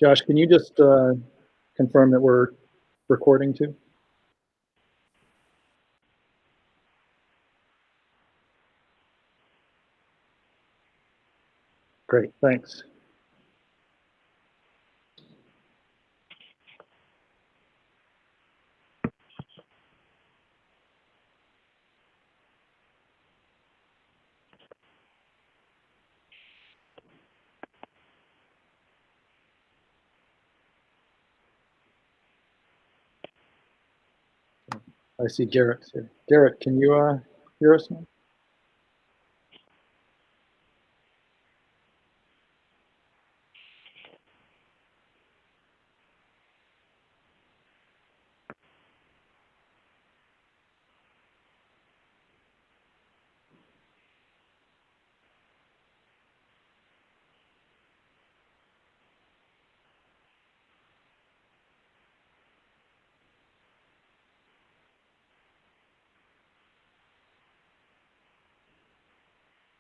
Josh, can you just confirm that we're recording too? Great, thanks. I see Garrett here. Garrett, can you hear us now?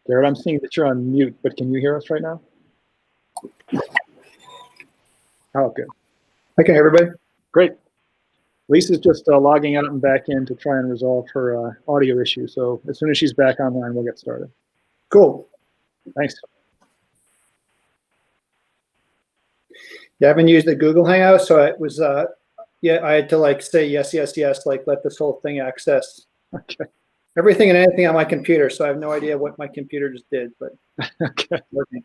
Garrett, I'm seeing that you're on mute, but can you hear us right now? Oh, good. Okay, everybody. Great. Lisa's just logging out and back in to try and resolve her audio issue. So as soon as she's back online, we'll get started. Cool. Thanks. Yeah, I haven't used the Google Hangout, so it was, yeah, I had to like say yes, yes, yes, like let this whole thing access everything and anything on my computer. So I have no idea what my computer just did, but Okay. working.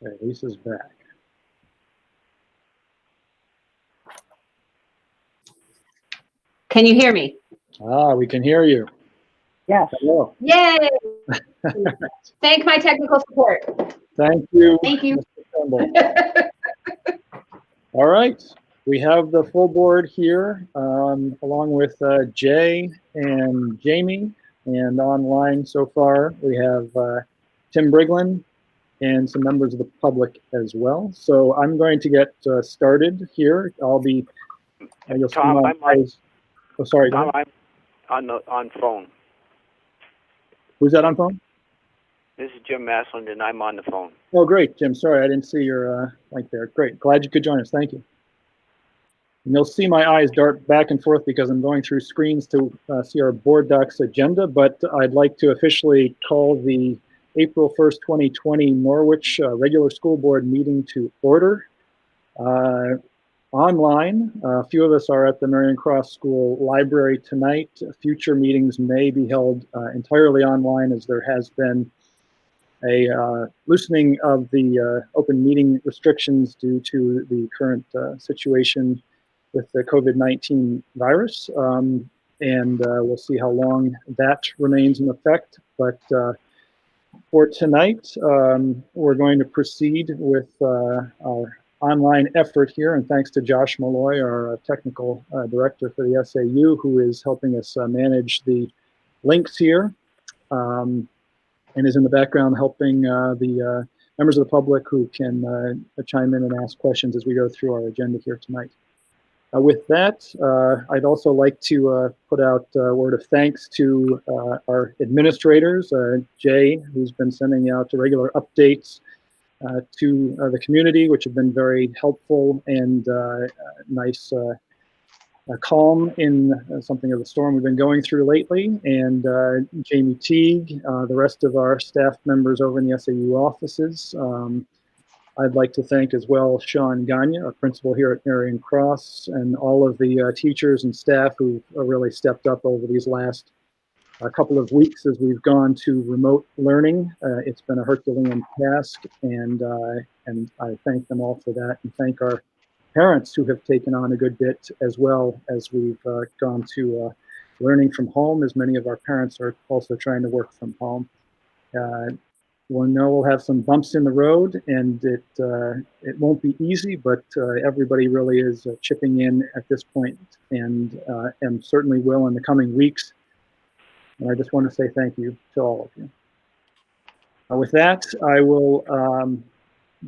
Okay, Lisa's back. Can you hear me? Ah, we can hear you. Yes. Hello. Yay! Thank my technical support. Thank you. Thank you. All right. We have the full board here, along with Jay and Jamie, and online so far we have Tim Briglin and some members of the public as well. So I'm going to get started here. I'll be. You'll Tom, see my eyes. Oh, sorry. Tom, I'm on phone. Who's that on phone? This is Jim Maslin, and I'm on the phone. Oh, great, Jim. Sorry, I didn't see your link there. Great. Glad you could join us. Thank you. And you'll see my eyes dart back and forth because I'm going through screens to see our board docs agenda, but I'd like to officially call the April 1st, 2020 Norwich regular school board meeting to order. Online, a few of us are at the Marion Cross School Library tonight. Future meetings may be held entirely online, as there has been a loosening of the open meeting restrictions due to the current situation with the COVID-19 virus. And we'll see how long that remains in effect. But for tonight, we're going to proceed with our online effort here, and thanks to Josh Malloy, our technical director for the SAU, who is helping us manage the links here, and is in the background helping the members of the public who can chime in and ask questions as we go through our agenda here tonight. With that, I'd also like to put out a word of thanks to our administrators, Jay, who's been sending out regular updates to the community, which have been very helpful and nice calm in something of the storm we've been going through lately. And Jamie Teague, the rest of our staff members over in the SAU offices. I'd like to thank as well Sean Gagne, our principal here at Marion Cross, and all of the teachers and staff who've really stepped up over these last a couple of weeks as we've gone to remote learning. It's been a Herculean task, and I thank them all for that, and thank our parents who have taken on a good bit as well as we've gone to learning from home, as many of our parents are also trying to work from home. We'll know we'll have some bumps in the road, and it won't be easy, but everybody really is chipping in at this point, and certainly will in the coming weeks. And I just want to say thank you to all of you. With that, I will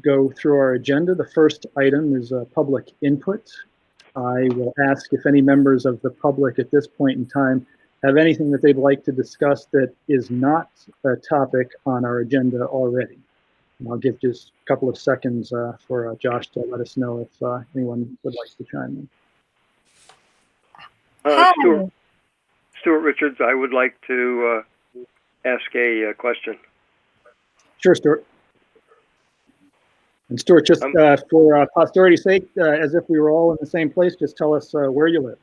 go through our agenda. The first item is public input. I will ask if any members of the public at this point in time have anything that they'd like to discuss that is not a topic on our agenda already. And I'll give just a couple of seconds for Josh to let us know if anyone would like to chime in. Stuart Richards, I would like to ask a question. Sure, Stuart. And Stuart, just for posterity's sake, as if we were all in the same place, just tell us where you live.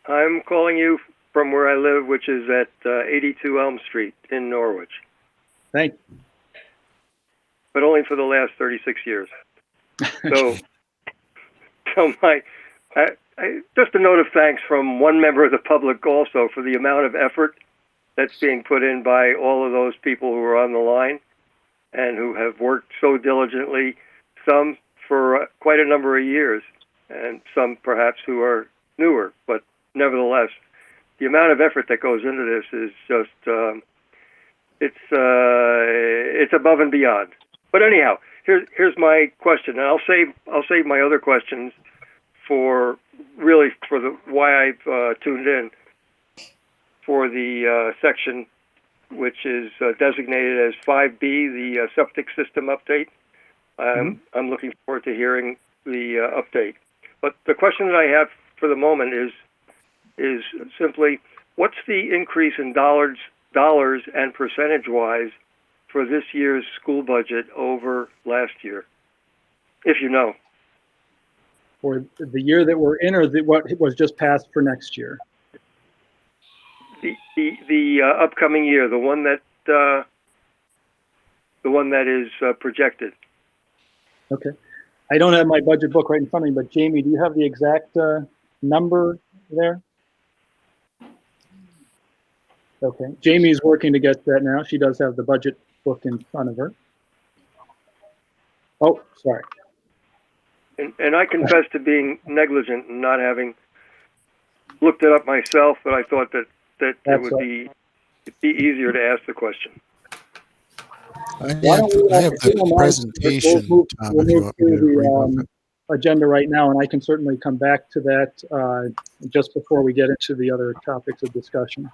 I'm calling you from where I live, which is at 82 Elm Street in Norwich. Thank you. But only for the last 36 years. So just a note of thanks from one member of the public also for the amount of effort that's being put in by all of those people who are on the line and who have worked so diligently, some for quite a number of years, and some perhaps who are newer. But nevertheless, the amount of effort that goes into this is just, it's above and beyond. But anyhow, here's my question, and I'll save my other questions for why I've tuned in for the section which is designated as 5B, the septic system update. I'm looking forward to hearing the update. But the question that I have for the moment is simply, what's the increase in dollars and percentage-wise for this year's school budget over last year, if you know? For the year that we're in, or what was just passed for next year? The upcoming year, the one that is projected. Okay, I don't have my budget book right in front of me, but Jamie, do you have the exact number there? Okay, Jamie's working to get that now. She does have the budget book in front of her. Oh, sorry. And I confess to being negligent and not having looked it up myself, but I thought that it would be easier to ask the question. I have the presentation. We'll move to the agenda right now, and I can certainly come back to that just before we get into the other topics of discussion.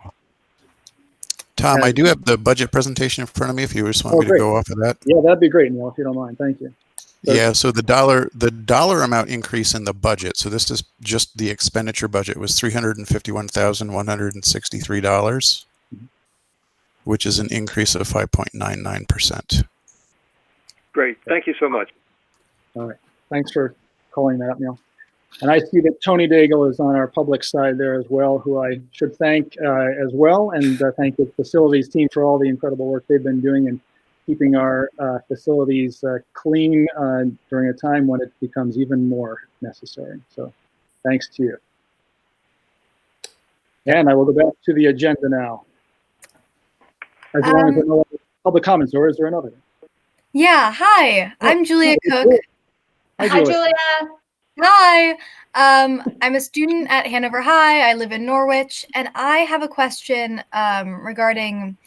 Tom, I do have the budget presentation in front of me if you just want me to go off of that. Yeah, that'd be great, Neil, if you don't mind. Thank you. Yeah, so the dollar amount increase in the budget, so this is just the expenditure budget, was $351,163, which is an increase of 5.99%. Great. Thank you so much. All right. Thanks for calling that up, Neil. And I see that Tony Daigle is on our public side there as well, who I should thank as well, and thank the facilities team for all the incredible work they've been doing and keeping our facilities clean during a time when it becomes even more necessary. So thanks to you. And I will go back to the agenda now. As long as there are no public comments, or is there another? Yeah, hi, I'm Julia Cook. Hi, Julia. Hi, I'm a student at Hanover High. I live in Norwich, and I have a question regarding,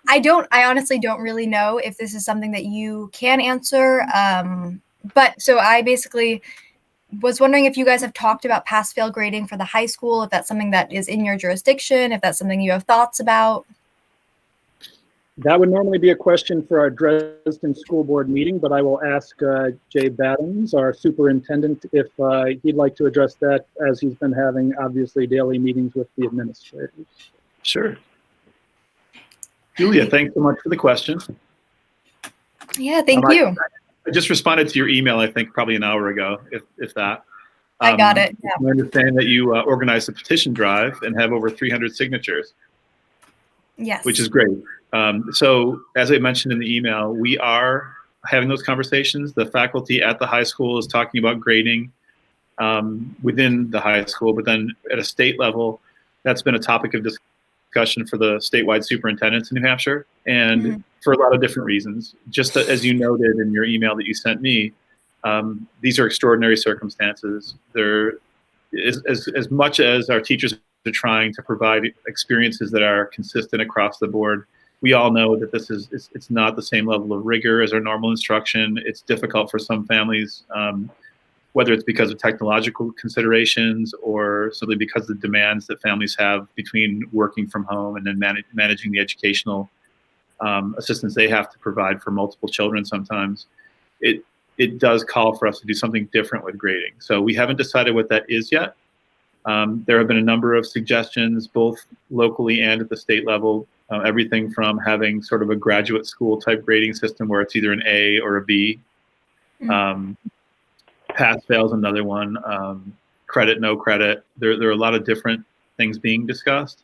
I honestly don't really know if this is something that you can answer, but so I basically was wondering if you guys have talked about pass-fail grading for the high school, if that's something that is in your jurisdiction, if that's something you have thoughts about. That would normally be a question for our Dresden School Board meeting, but I will ask Jay Battens, our superintendent, if he'd like to address that, as he's been having, obviously, daily meetings with the administrators. Sure. Julia, thanks so much for the question. Yeah, thank you. I just responded to your email, I think, probably an hour ago, if that. I got it. Yeah. I understand that you organized a petition drive and have over 300 signatures. Yes. Which is great. So as I mentioned in the email, we are having those conversations. The faculty at the high school is talking about grading. within the high school. But then at a state level, that's been a topic of discussion for the statewide superintendents in New Hampshire, and for a lot of different reasons. Just as you noted in your email that you sent me, these are extraordinary circumstances. They're as much as our teachers are trying to provide experiences that are consistent across the board. We all know that it's not the same level of rigor as our normal instruction. It's difficult for some families, whether it's because of technological considerations or simply because of the demands that families have between working from home and then managing the educational assistance they have to provide for multiple children sometimes. It does call for us to do something different with grading. So we haven't decided what that is yet. There have been a number of suggestions, both locally and at the state level, everything from having sort of a graduate school type grading system where it's either an A or a B. Pass fail's another one. Credit, no credit. There are a lot of different things being discussed.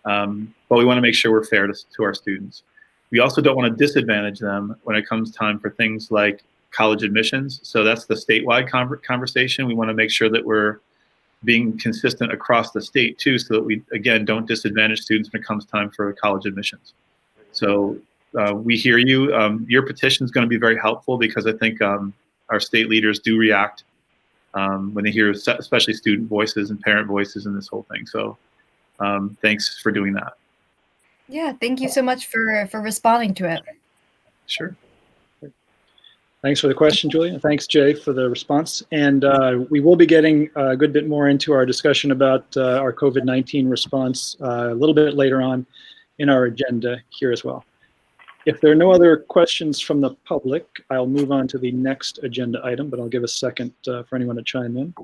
But we want to make sure we're fair to our students. We also don't want to disadvantage them when it comes time for things like college admissions. So that's the statewide conversation. We want to make sure that we're being consistent across the state too, so that we, again, don't disadvantage students when it comes time for college admissions. So we hear you. Your petition is going to be very helpful because I think our state leaders do react when they hear especially student voices and parent voices in this whole thing. So thanks for doing that. Yeah, thank you so much for responding to it. Sure. Thanks for the question, Julia. Thanks, Jay, for the response. And we will be getting a good bit more into our discussion about our COVID-19 response a little bit later on in our agenda here as well. If there are no other questions from the public, I'll move on to the next agenda item, but I'll give a second for anyone to chime in.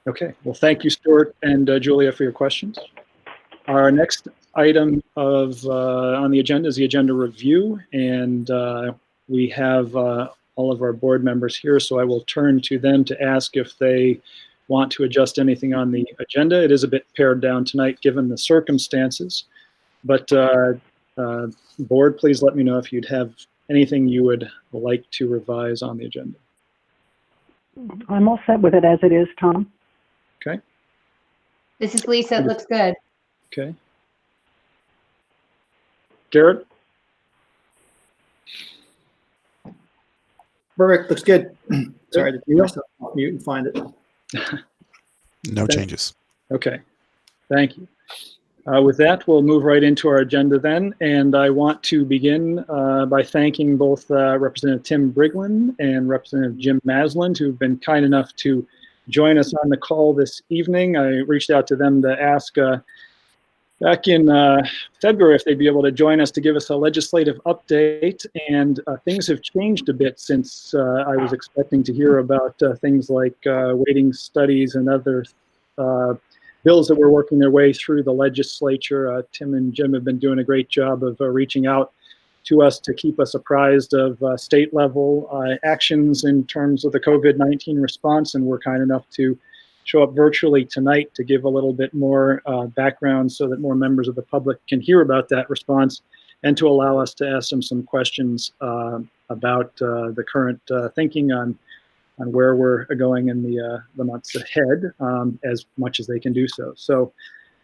Okay, well, thank you, Stuart and Julia, for your questions. Our next item on the agenda is the agenda review, and we have all of our board members here, so I will turn to them to ask if they want to adjust anything on the agenda. It is a bit pared down tonight given the circumstances, but board, please let me know if you'd have anything you would like to revise on the agenda. I'm all set with it as it is, Tom. Okay. This is Lisa. It looks good. Okay. Garrett? Perfect, looks good. Sorry to do myself off mute and find it. No changes. Okay, thank you. With that, we'll move right into our agenda then, and I want to begin by thanking both Representative Tim Briglin and Representative Jim Masland, who've been kind enough to join us on the call this evening. I reached out to them to ask back in February if they'd be able to join us to give us a legislative update, and things have changed a bit since I was expecting to hear about things like waiting studies and other bills that were working their way through the legislature. Tim and Jim have been doing a great job of reaching out to us to keep us apprised of state level actions in terms of the COVID-19 response, and we're kind enough to show up virtually tonight to give a little bit more background so that more members of the public can hear about that response and to allow us to ask them some questions about the current thinking on where we're going in the months ahead, as much as they can do so. So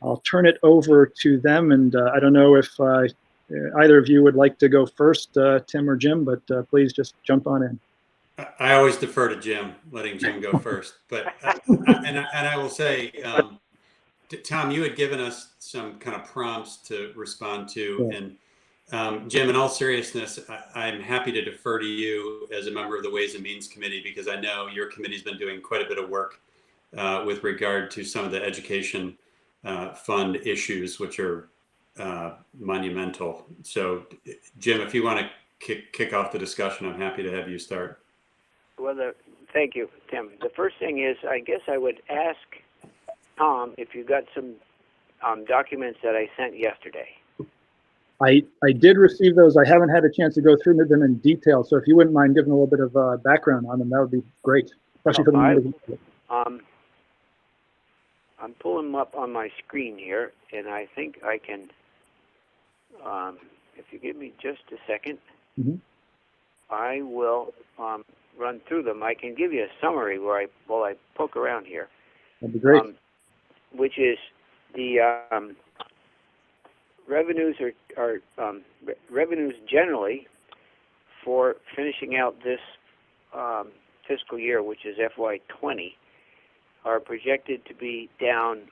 I'll turn it over to them, and I don't know if either of you would like to go first, Tim or Jim, but please just jump on in. I always defer to Jim, letting Jim go first. But and I will say, Tom, you had given us some kind of prompts to respond to, yeah. And Jim, in all seriousness, I'm happy to defer to you as a member of the Ways and Means Committee, because I know your committee's been doing quite a bit of work with regard to some of the education fund issues, which are monumental. So, Jim, if you want to kick off the discussion, I'm happy to have you start. Well, thank you, Tim. The first thing is, I guess I would ask Tom if you got some documents that I sent yesterday. I did receive those. I haven't had a chance to go through them in detail, so if you wouldn't mind giving a little bit of background on them, that would be great, especially for the members of the public. I'm pulling them up on my screen here, and I think I can, if you give me just a second. Mm-hmm. I will run through them. I can give you a summary while I poke around here. That'd be great. Which is the revenues are revenues generally for finishing out this fiscal year, which is FY20, are projected to be down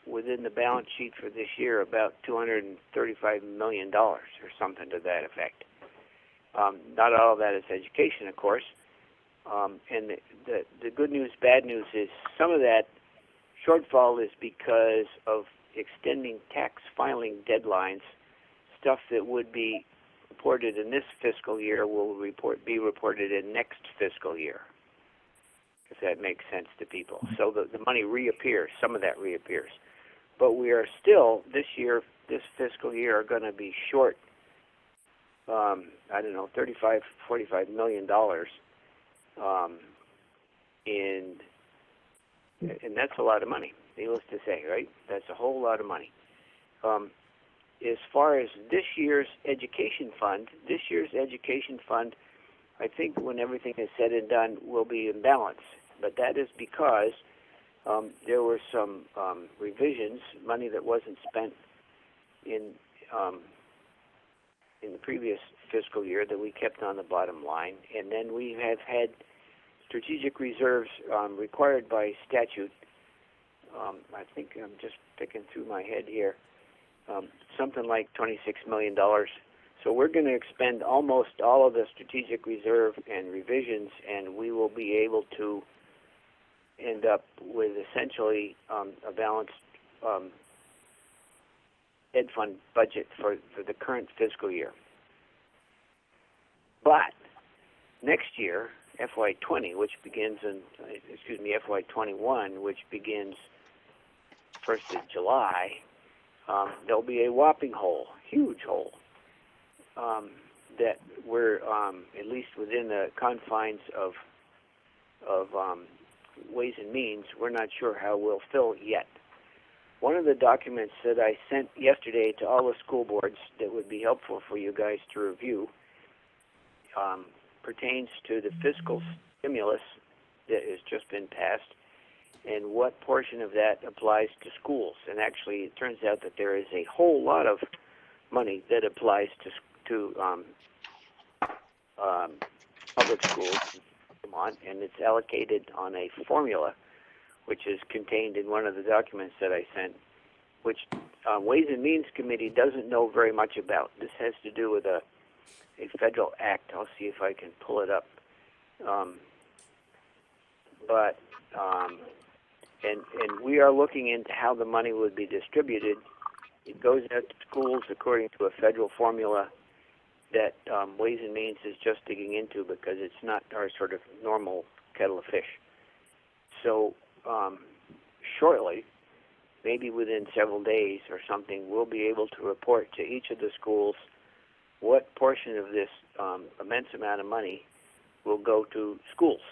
within the balance sheet for this year about $235 million or something to that effect. Not all of that is education, of course. And the good news, bad news is some of that shortfall is because of extending tax filing deadlines. Stuff that would be reported in this fiscal year will be reported in next fiscal year, if that makes sense to people. So the money reappears, some of that reappears. But we are still, this fiscal year, are going to be short, $35, $45 million. And that's a lot of money, needless to say, right? That's a whole lot of money. As far as this year's education fund, I think when everything is said and done, will be in balance. But that is because there were some revisions, money that wasn't spent in the previous fiscal year that we kept on the bottom line. And then we have had strategic reserves required by statute. I think I'm just picking through my head here. Something like $26 million. So we're going to expend almost all of the strategic reserve and revisions, and we will be able to end up with essentially a balanced ed fund budget for the current fiscal year. But next year, FY20, which begins FY21, which begins 1st of July, there'll be a whopping hole, huge hole, that we're, at least within the confines of Ways and Means, we're not sure how we'll fill yet. One of the documents that I sent yesterday to all the school boards that would be helpful for you guys to review pertains to the fiscal stimulus that has just been passed and what portion of that applies to schools. And actually, it turns out that there is a whole lot of money that applies to public schools in Vermont, and it's allocated on a formula which is contained in one of the documents that I sent, which Ways and Means Committee doesn't know very much about. This has to do with a federal act. I'll see if I can pull it up. And we are looking into how the money would be distributed. It goes out to schools according to a federal formula that Ways and Means is just digging into because it's not our sort of normal kettle of fish. So shortly, maybe within several days or something, we'll be able to report to each of the schools what portion of this immense amount of money will go to schools.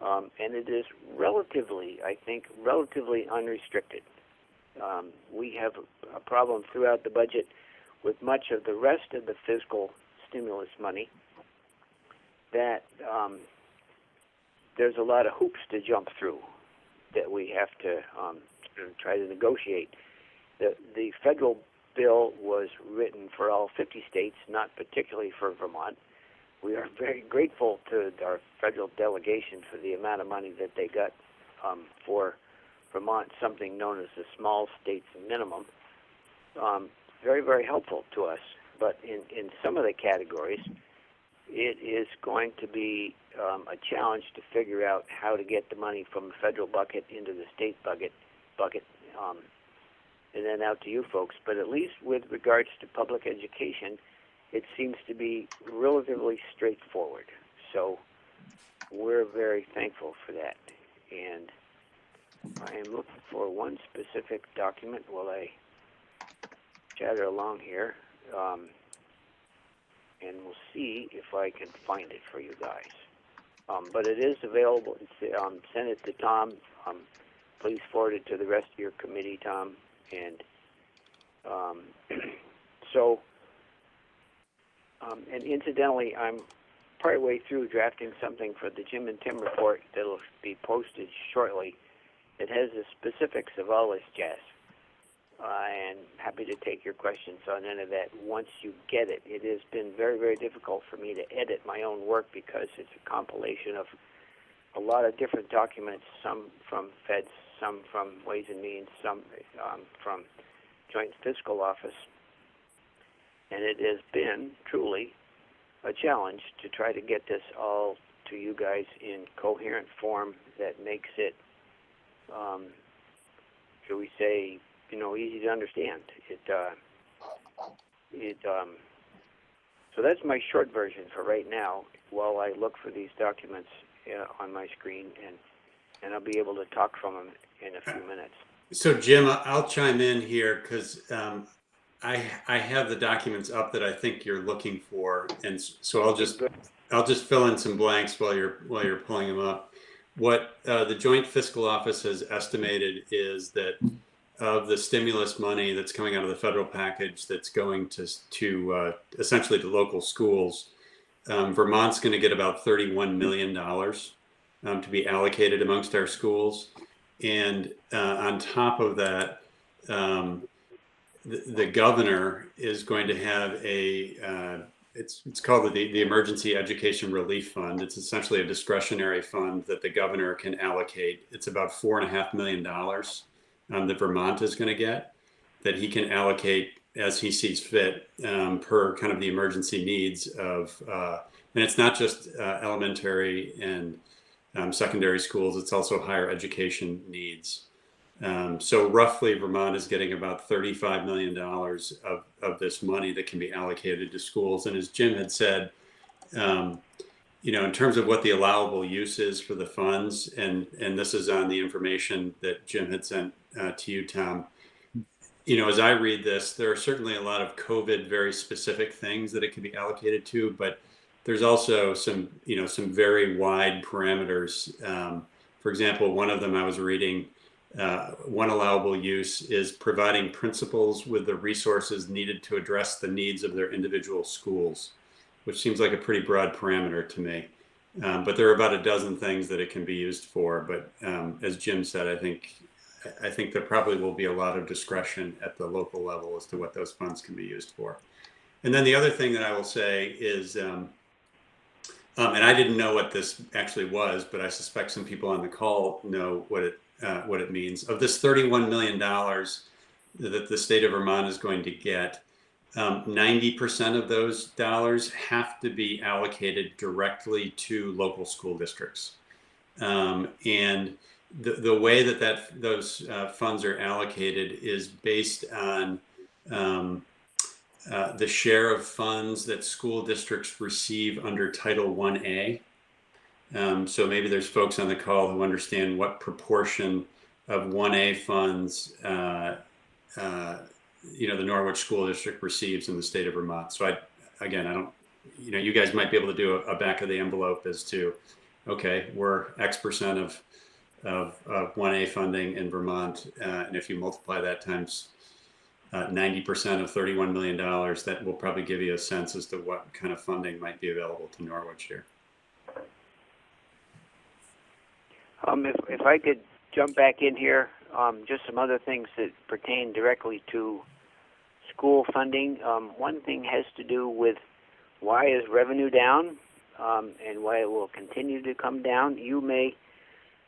And it is relatively unrestricted. We have a problem throughout the budget with much of the rest of the fiscal stimulus money that there's a lot of hoops to jump through that we have to try to negotiate. The federal bill was written for all 50 states, not particularly for Vermont. We are very grateful to our federal delegation for the amount of money that they got for Vermont, something known as the small states minimum. Very, very helpful to us. But in some of the categories, it is going to be a challenge to figure out how to get the money from the federal bucket into the state bucket, and then out to you folks. But at least with regards to public education, it seems to be relatively straightforward. So we're very thankful for that. And I am looking for one specific document while I chatter along here. And we'll see if I can find it for you guys. But it is available. Send it to Tom. Please forward it to the rest of your committee, Tom. And and incidentally, I'm partway through drafting something for the Jim and Tim report that'll be posted shortly. It has the specifics of all this jazz. And happy to take your questions on any of that once you get it. It has been very, very difficult for me to edit my own work because it's a compilation of a lot of different documents, some from Feds, some from Ways and Means, some from Joint Fiscal Office. And it has been truly a challenge to try to get this all to you guys in coherent form that makes it, shall we say, easy to understand. So that's my short version for right now while I look for these documents on my screen, and I'll be able to talk from them in a few minutes. So Jim, I'll chime in here because I have the documents up that I think you're looking for, and so I'll just fill in some blanks while you're pulling them up. What the Joint Fiscal Office has estimated is that of the stimulus money that's coming out of the federal package that's going to essentially to local schools, Vermont's going to get about $31 million to be allocated amongst our schools. And on top of that, the governor is going to have it's called the Emergency Education Relief Fund. It's essentially a discretionary fund that the governor can allocate. It's about $4.5 million that Vermont is going to get, that he can allocate as he sees fit per kind of the emergency needs of, and it's not just elementary and secondary schools, it's also higher education needs. So roughly Vermont is getting about $35 million of this money that can be allocated to schools. And as Jim had said, in terms of what the allowable use is for the funds, and this is on the information that Jim had sent to you, Tom, as I read this, there are certainly a lot of COVID very specific things that it can be allocated to, but there's also some very wide parameters. For example, one of them I was reading, one allowable use is providing principals with the resources needed to address the needs of their individual schools, which seems like a pretty broad parameter to me. But there are about a dozen things that it can be used for. But as Jim said, I think there probably will be a lot of discretion at the local level as to what those funds can be used for. And then the other thing that I will say is, and I didn't know what this actually was, but I suspect some people on the call know what it means. Of this $31 million that the state of Vermont is going to get, 90% of those dollars have to be allocated directly to local school districts. And the way that those funds are allocated is based on the share of funds that school districts receive under Title 1A. So maybe there's folks on the call who understand what proportion of 1A funds the Norwich School District receives in the state of Vermont. So I don't, you guys might be able to do a back of the envelope as to, okay, we're X percent of 1A funding in Vermont, and if you multiply that times 90% of $31 million, that will probably give you a sense as to what kind of funding might be available to Norwich here. If I could jump back in here, just some other things that pertain directly to school funding. One thing has to do with why is revenue down and why it will continue to come down. You may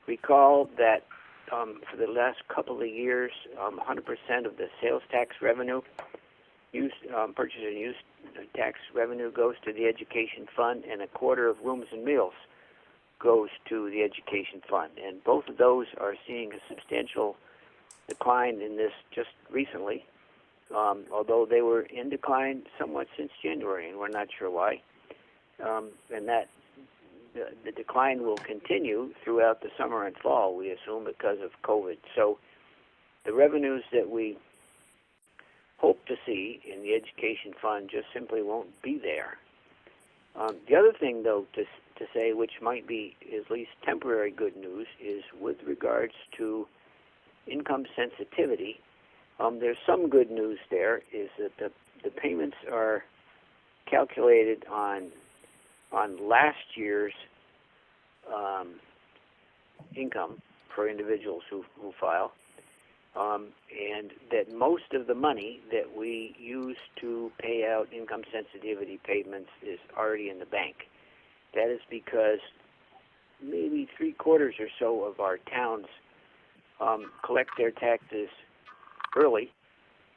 recall that for the last couple of years, 100% of the sales tax revenue, purchase and use tax revenue goes to the education fund, and a quarter of rooms and meals goes to the education fund. And both of those are seeing a substantial decline in this just recently, although they were in decline somewhat since January, and we're not sure why. And that the decline will continue throughout the summer and fall, we assume, because of COVID. So the revenues that we hope to see in the education fund just simply won't be there. The other thing, though, to say, which might be at least temporary good news, is with regards to income sensitivity. There's some good news there, is that the payments are calculated on on last year's income for individuals who file, and that most of the money that we use to pay out income sensitivity payments is already in the bank. That is because maybe 3/4 or so of our towns collect their taxes early,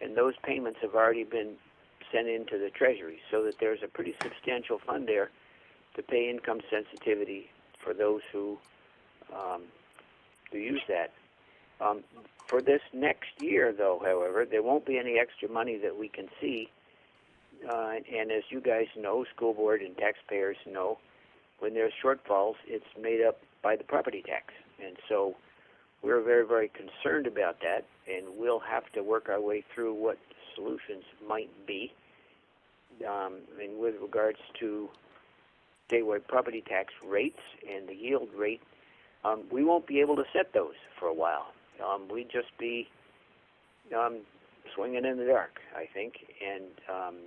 and those payments have already been sent into the Treasury, so that there's a pretty substantial fund there to pay income sensitivity for those who use that. For this next year, though, however, there won't be any extra money that we can see. And as you guys know, school board and taxpayers know, when there's shortfalls, it's made up by the property tax. And so we're very, very concerned about that, and we'll have to work our way through what solutions might be. And with regards to statewide property tax rates and the yield rate, we won't be able to set those for a while. We'd just be swinging in the dark, I think. And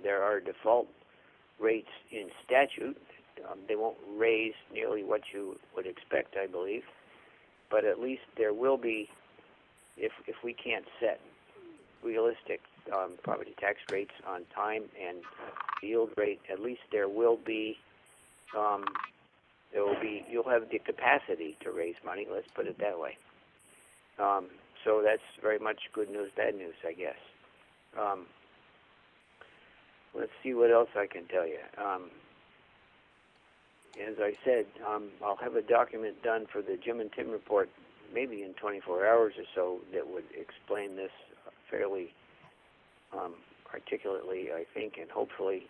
there are default rates in statute. They won't raise nearly what you would expect, I believe. But at least there will be, if we can't set realistic property tax rates on time and yield rate, at least there will be, you'll have the capacity to raise money, let's put it that way. So that's very much good news, bad news, I guess. Let's see what else I can tell you. As I said, I'll have a document done for the Jim and Tim report maybe in 24 hours or so that would explain this fairly articulately, I think, and hopefully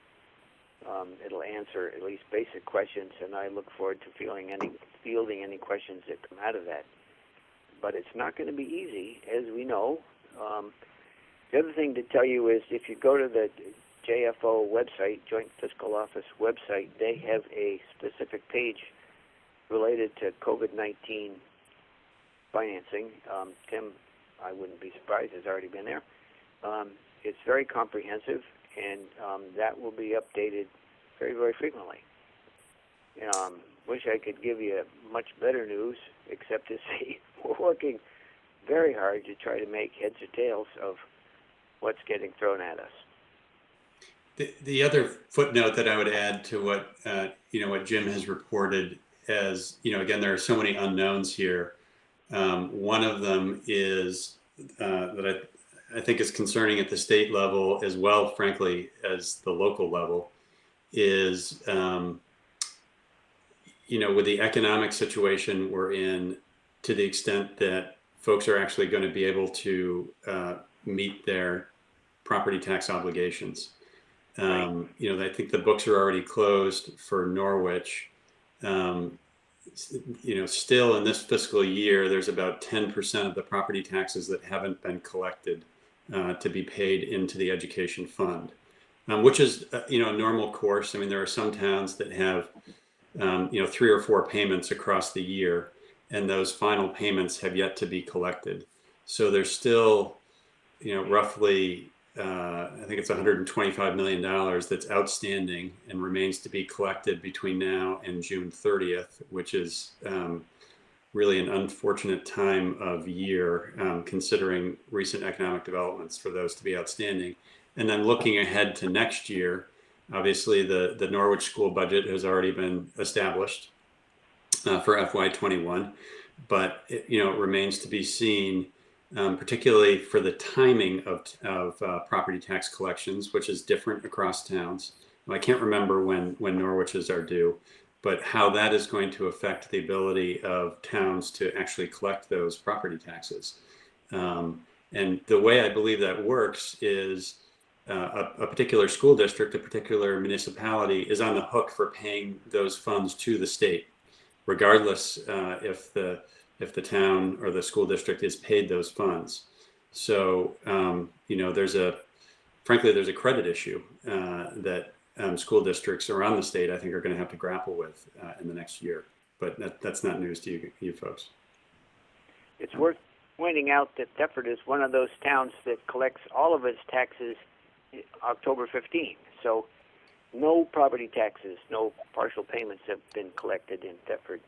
it'll answer at least basic questions, and I look forward to fielding any questions that come out of that. But it's not going to be easy, as we know. The other thing to tell you is if you go to the JFO website, Joint Fiscal Office website, they have a specific page related to COVID-19 financing. Tim, I wouldn't be surprised, has already been there. It's very comprehensive, and that will be updated very, very frequently. Wish I could give you much better news, except to say we're working very hard to try to make heads or tails of what's getting thrown at us. The other footnote that I would add to what what Jim has reported, as again, there are so many unknowns here. One of them is that I think is concerning at the state level as well, frankly, as the local level, is with the economic situation we're in, to the extent that folks are actually going to be able to meet their property tax obligations. I think the books are already closed for Norwich. Still in this fiscal year, there's about 10% of the property taxes that haven't been collected to be paid into the education fund, which is, a normal course. I mean, there are some towns that have, 3 or 4 payments across the year, and those final payments have yet to be collected. So there's still, roughly, I think it's $125 million that's outstanding and remains to be collected between now and June 30th, which is really an unfortunate time of year, considering recent economic developments for those to be outstanding. And then looking ahead to next year, obviously the Norwich school budget has already been established for FY21, but it remains to be seen, particularly for the timing of property tax collections, which is different across towns. I can't remember when Norwich's are due, but how that is going to affect the ability of towns to actually collect those property taxes. And the way I believe that works is a particular school district, a particular municipality is on the hook for paying those funds to the state, regardless if the town or the school district is paid those funds. So, there's a credit issue that school districts around the state, I think, are going to have to grapple with in the next year. But that's not news to you folks. It's worth pointing out that Thetford is one of those towns that collects all of its taxes October 15th. So no property taxes, no partial payments have been collected in Thetford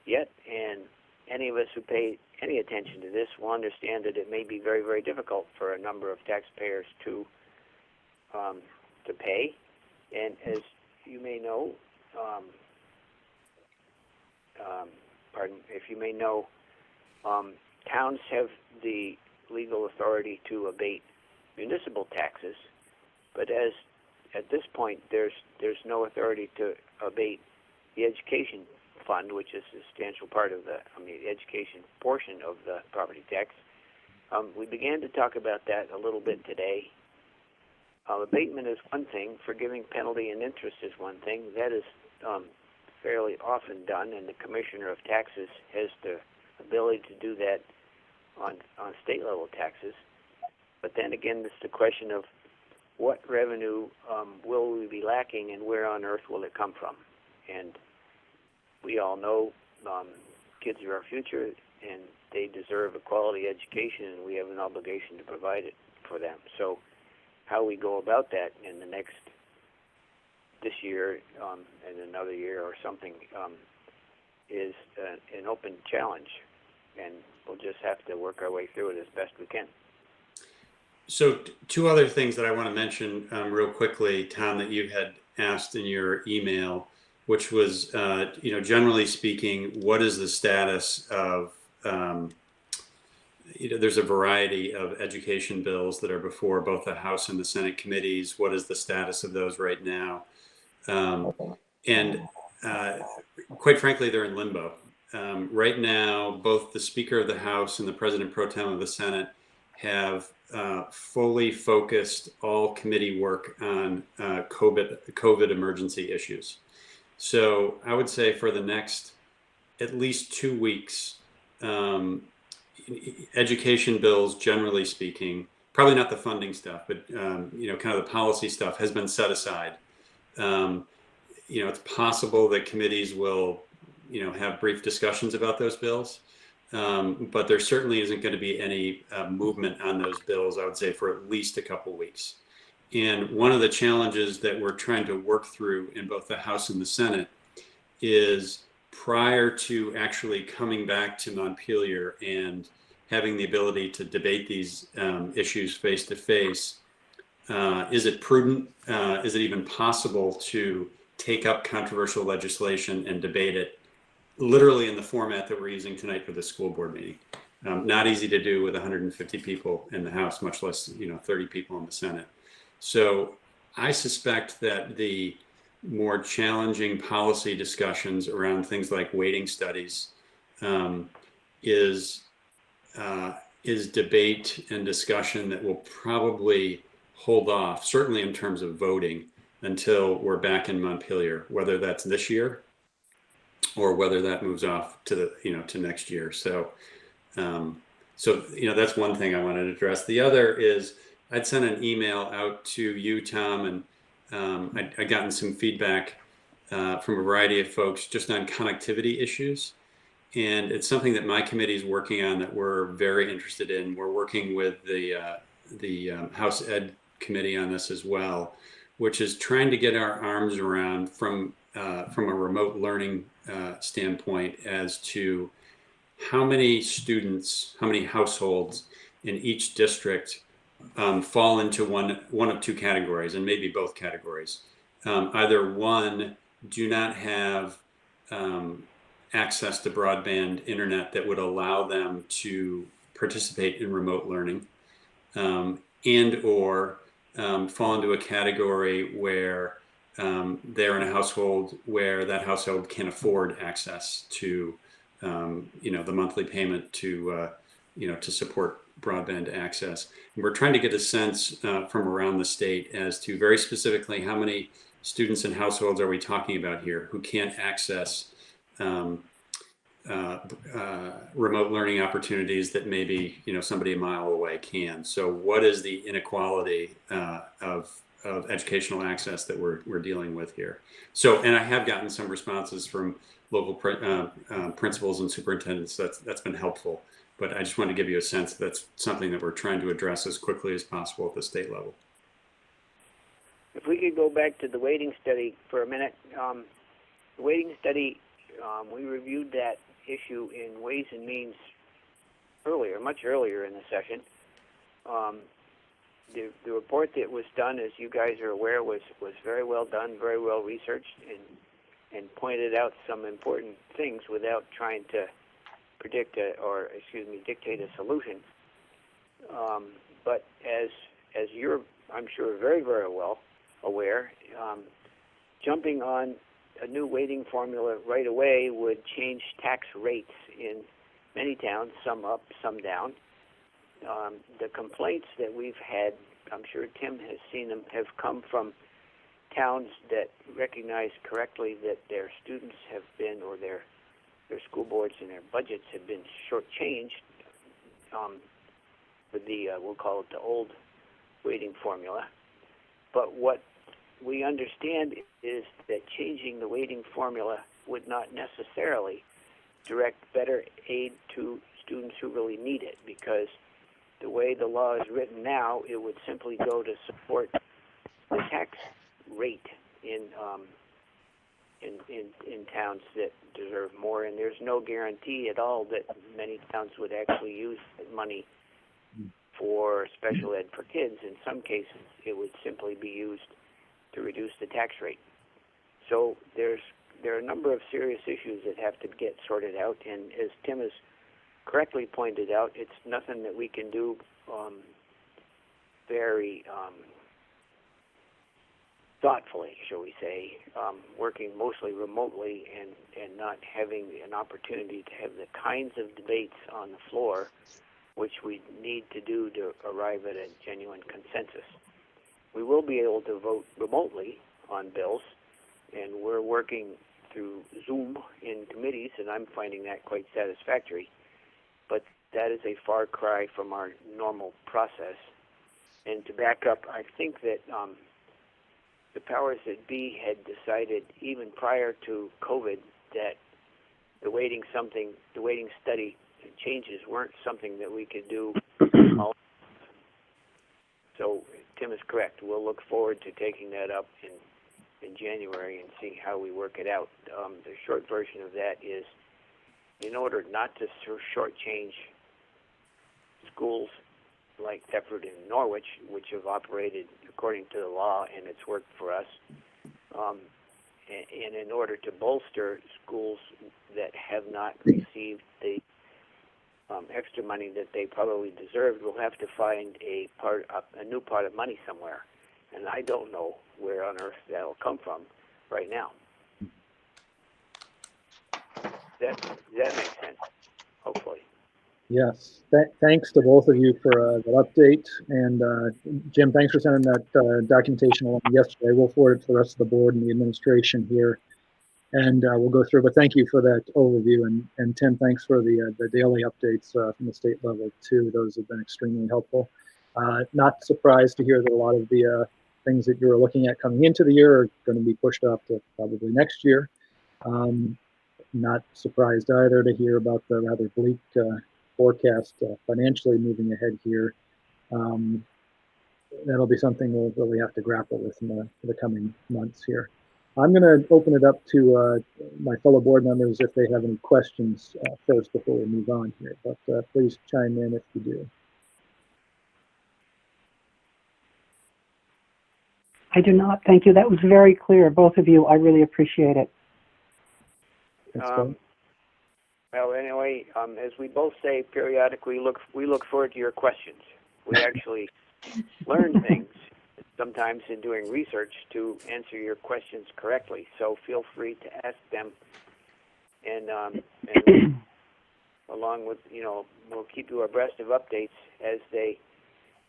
yet, and any of us who pay any attention to this will understand that it may be very, very difficult for a number of taxpayers to pay. And as you may know, towns have the legal authority to abate municipal taxes, but at this point, there's no authority to abate the education fund, which is a substantial part of the education portion of the property tax. We began to talk about that a little bit today. Abatement is one thing. Forgiving penalty and interest is one thing. That is fairly often done, and the Commissioner of Taxes has the ability to do that on state level taxes. But then again, it's the question of what revenue will we be lacking, and where on earth will it come from? And we all know kids are our future, and they deserve a quality education, and we have an obligation to provide it for them. So how we go about that in this year and another year or something is an open challenge, and we'll just have to work our way through it as best we can. So two other things that I want to mention real quickly, Tom, that you had asked in your email, which was, generally speaking, what is the status of, there's a variety of education bills that are before both the House and the Senate committees. What is the status of those right now? And quite frankly, they're in limbo. Right now, both the Speaker of the House and the President Pro Tem of the Senate have fully focused all committee work on COVID emergency issues. So I would say for the next at least 2 weeks, education bills, generally speaking, probably not the funding stuff, but kind of the policy stuff has been set aside. It's possible that committees will, have brief discussions about those bills. But there certainly isn't going to be any movement on those bills, I would say, for at least a couple of weeks. And one of the challenges that we're trying to work through in both the House and the Senate is, prior to actually coming back to Montpelier and having the ability to debate these issues face to face, is it prudent? Is it even possible to take up controversial legislation and debate it literally in the format that we're using tonight for the school board meeting? Not easy to do with 150 people in the House, much less 30 people in the Senate. So I suspect that the more challenging policy discussions around things like weighting studies is debate and discussion that will probably hold off, certainly in terms of voting, until we're back in Montpelier, whether that's this year or whether that moves off to the to next year. So that's one thing I wanted to address. The other is, I'd sent an email out to you, Tom, and I'd gotten some feedback from a variety of folks just on connectivity issues. And it's something that my committee is working on that we're very interested in. We're working with the House Ed Committee on this as well, which is trying to get our arms around from a remote learning standpoint as to how many students, how many households in each district fall into one of two categories, and maybe both categories. Either one, do not have access to broadband internet that would allow them to participate in remote learning, and or fall into a category where they're in a household where that household can afford access to the monthly payment to support broadband access. And we're trying to get a sense from around the state as to very specifically how many students and households are we talking about here who can't access remote learning opportunities that maybe somebody a mile away can. So what is the inequality of educational access that we're dealing with here? So, and I have gotten some responses from local principals and superintendents. That's been helpful. But I just want to give you a sense that's something that we're trying to address as quickly as possible at the state level. if we could go back to the weighting study for a minute. The weighting study, we reviewed that issue in Ways and Means earlier, much earlier in the session. The report that was done, as you guys are aware, was very well done, very well researched, and pointed out some important things without trying to dictate a solution. But as you're, I'm sure, very, very well aware, jumping on a new weighting formula right away would change tax rates in many towns, some up, some down. The complaints that we've had, I'm sure Tim has seen them, have come from towns that recognize correctly that their students have been, or their school boards and their budgets have been shortchanged with the, we'll call it the old weighting formula. But what we understand is that changing the weighting formula would not necessarily direct better aid to students who really need it, because the way the law is written now, it would simply go to support the tax rate in towns that deserve more, and there's no guarantee at all that many towns would actually use that money for special ed for kids. In some cases, it would simply be used to reduce the tax rate. So there are a number of serious issues that have to get sorted out, and as Tim has correctly pointed out, it's nothing that we can do very thoughtfully, shall we say, working mostly remotely and not having an opportunity to have the kinds of debates on the floor which we need to do to arrive at a genuine consensus. We will be able to vote remotely on bills, and we're working through Zoom in committees, and I'm finding that quite satisfactory. But that is a far cry from our normal process. And to back up, I think that the powers that be had decided even prior to COVID that the weighting study changes weren't something that we could do. So Tim is correct. We'll look forward to taking that up in January and seeing how we work it out. The short version of that is, in order not to shortchange schools like Thetford and Norwich, which have operated according to the law and it's worked for us, and in order to bolster schools that have not received the extra money that they probably deserved, we'll have to find a new pot of money somewhere. And I don't know where on earth that'll come from right now. That makes sense, hopefully. Yes. Thanks to both of you for the update. And Jim, thanks for sending that documentation along yesterday. We'll forward it to the rest of the board and the administration here, and we'll go through. But thank you for that overview. And Tim, thanks for the daily updates from the state level too. Those have been extremely helpful. Not surprised to hear that a lot of the things that you were looking at coming into the year are going to be pushed off to probably next year. Not surprised either to hear about the rather bleak forecast financially moving ahead here. That'll be something we'll really have to grapple with in the coming months here. I'm going to open it up to my fellow board members if they have any questions first before we move on here, but please chime in if you do. I do not. Thank you. That was very clear, both of you. I really appreciate it. Well, anyway, as we both say periodically, we look forward to your questions. We actually learn things sometimes in doing research to answer your questions correctly. So feel free to ask them, and along with, we'll keep you abreast of updates as they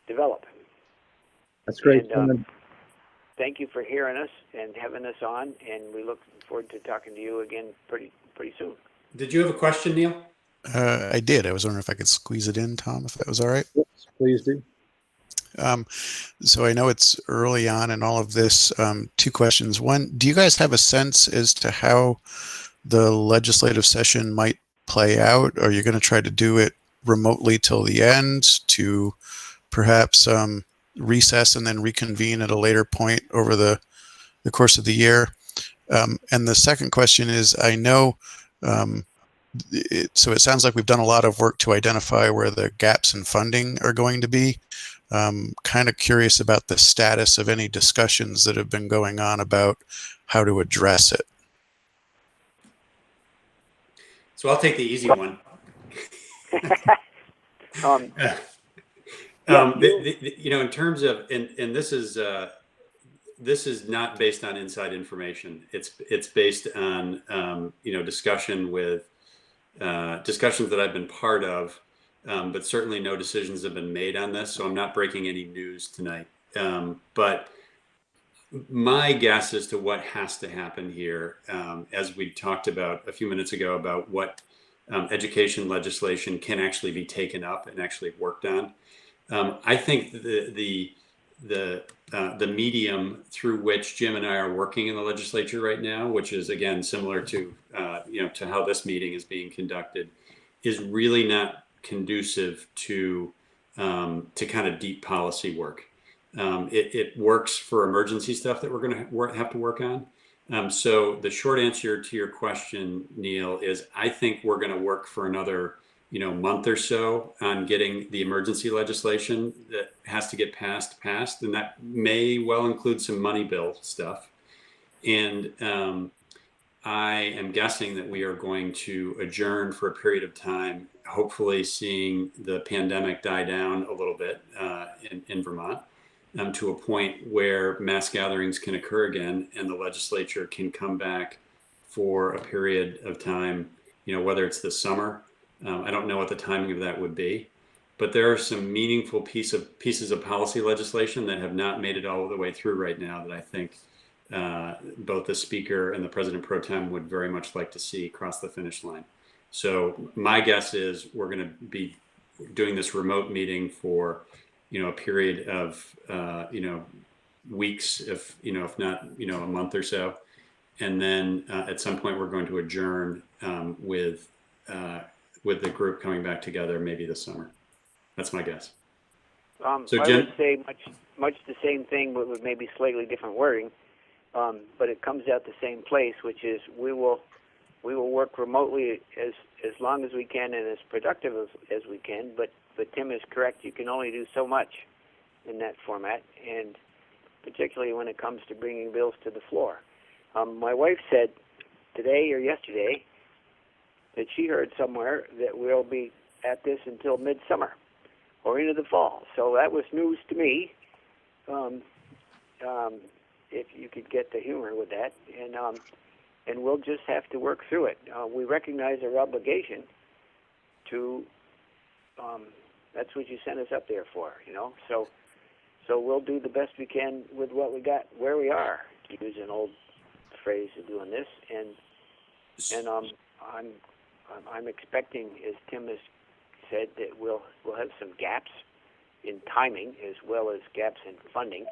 develop. That's great. And, thank you for hearing us and having us on, and we look forward to talking to you again pretty soon. Did you have a question, Neil? I did. I was wondering if I could squeeze it in, Tom, if that was all right. Yes, please do. So I know it's early on in all of this. Two questions. One, do you guys have a sense as to how the legislative session might play out? Are you going to try to do it remotely till the end to perhaps recess and then reconvene at a later point over the course of the year? And the second question is, I know, so it sounds like we've done a lot of work to identify where the gaps in funding are going to be. Kind of curious about the status of any discussions that have been going on about how to address it. So I'll take the easy one. In terms of, and this is not based on inside information. It's based on discussions that I've been part of, but certainly no decisions have been made on this. So I'm not breaking any news tonight. But my guess as to what has to happen here, as we talked about a few minutes ago about what education legislation can actually be taken up and actually worked on. I think the medium through which Jim and I are working in the legislature right now, which is again similar to to how this meeting is being conducted, is really not conducive to kind of deep policy work. It works for emergency stuff that we're going to have to work on. So the short answer to your question, Neil, is I think we're going to work for another month or so on getting the emergency legislation that has to get passed, and that may well include some money bill stuff. And I am guessing that we are going to adjourn for a period of time, hopefully seeing the pandemic die down a little bit in Vermont, to a point where mass gatherings can occur again and the legislature can come back for a period of time, whether it's this summer. I don't know what the timing of that would be, but there are some meaningful pieces of policy legislation that have not made it all the way through right now that I think both the speaker and the president pro tem would very much like to see cross the finish line. So my guess is we're going to be doing this remote meeting for a period of weeks, if not a month or so, and then at some point we're going to adjourn with the group coming back together maybe this summer. That's my guess. So I Jim, would say much the same thing, but with maybe slightly different wording. But it comes out the same place, which is we will work remotely as long as we can and as productive as we can. But Tim is correct. You can only do so much in that format, and particularly when it comes to bringing bills to the floor. My wife said today or yesterday that she heard somewhere that we'll be at this until midsummer or into the fall. So that was news to me. If you could get the humor with that, and we'll just have to work through it. We recognize our obligation to. That's what you sent us up there for, So we'll do the best we can with what we got, where we are. To use an old phrase of doing this, and I'm expecting, as Tim has said, that we'll have some gaps in timing as well as gaps in funding,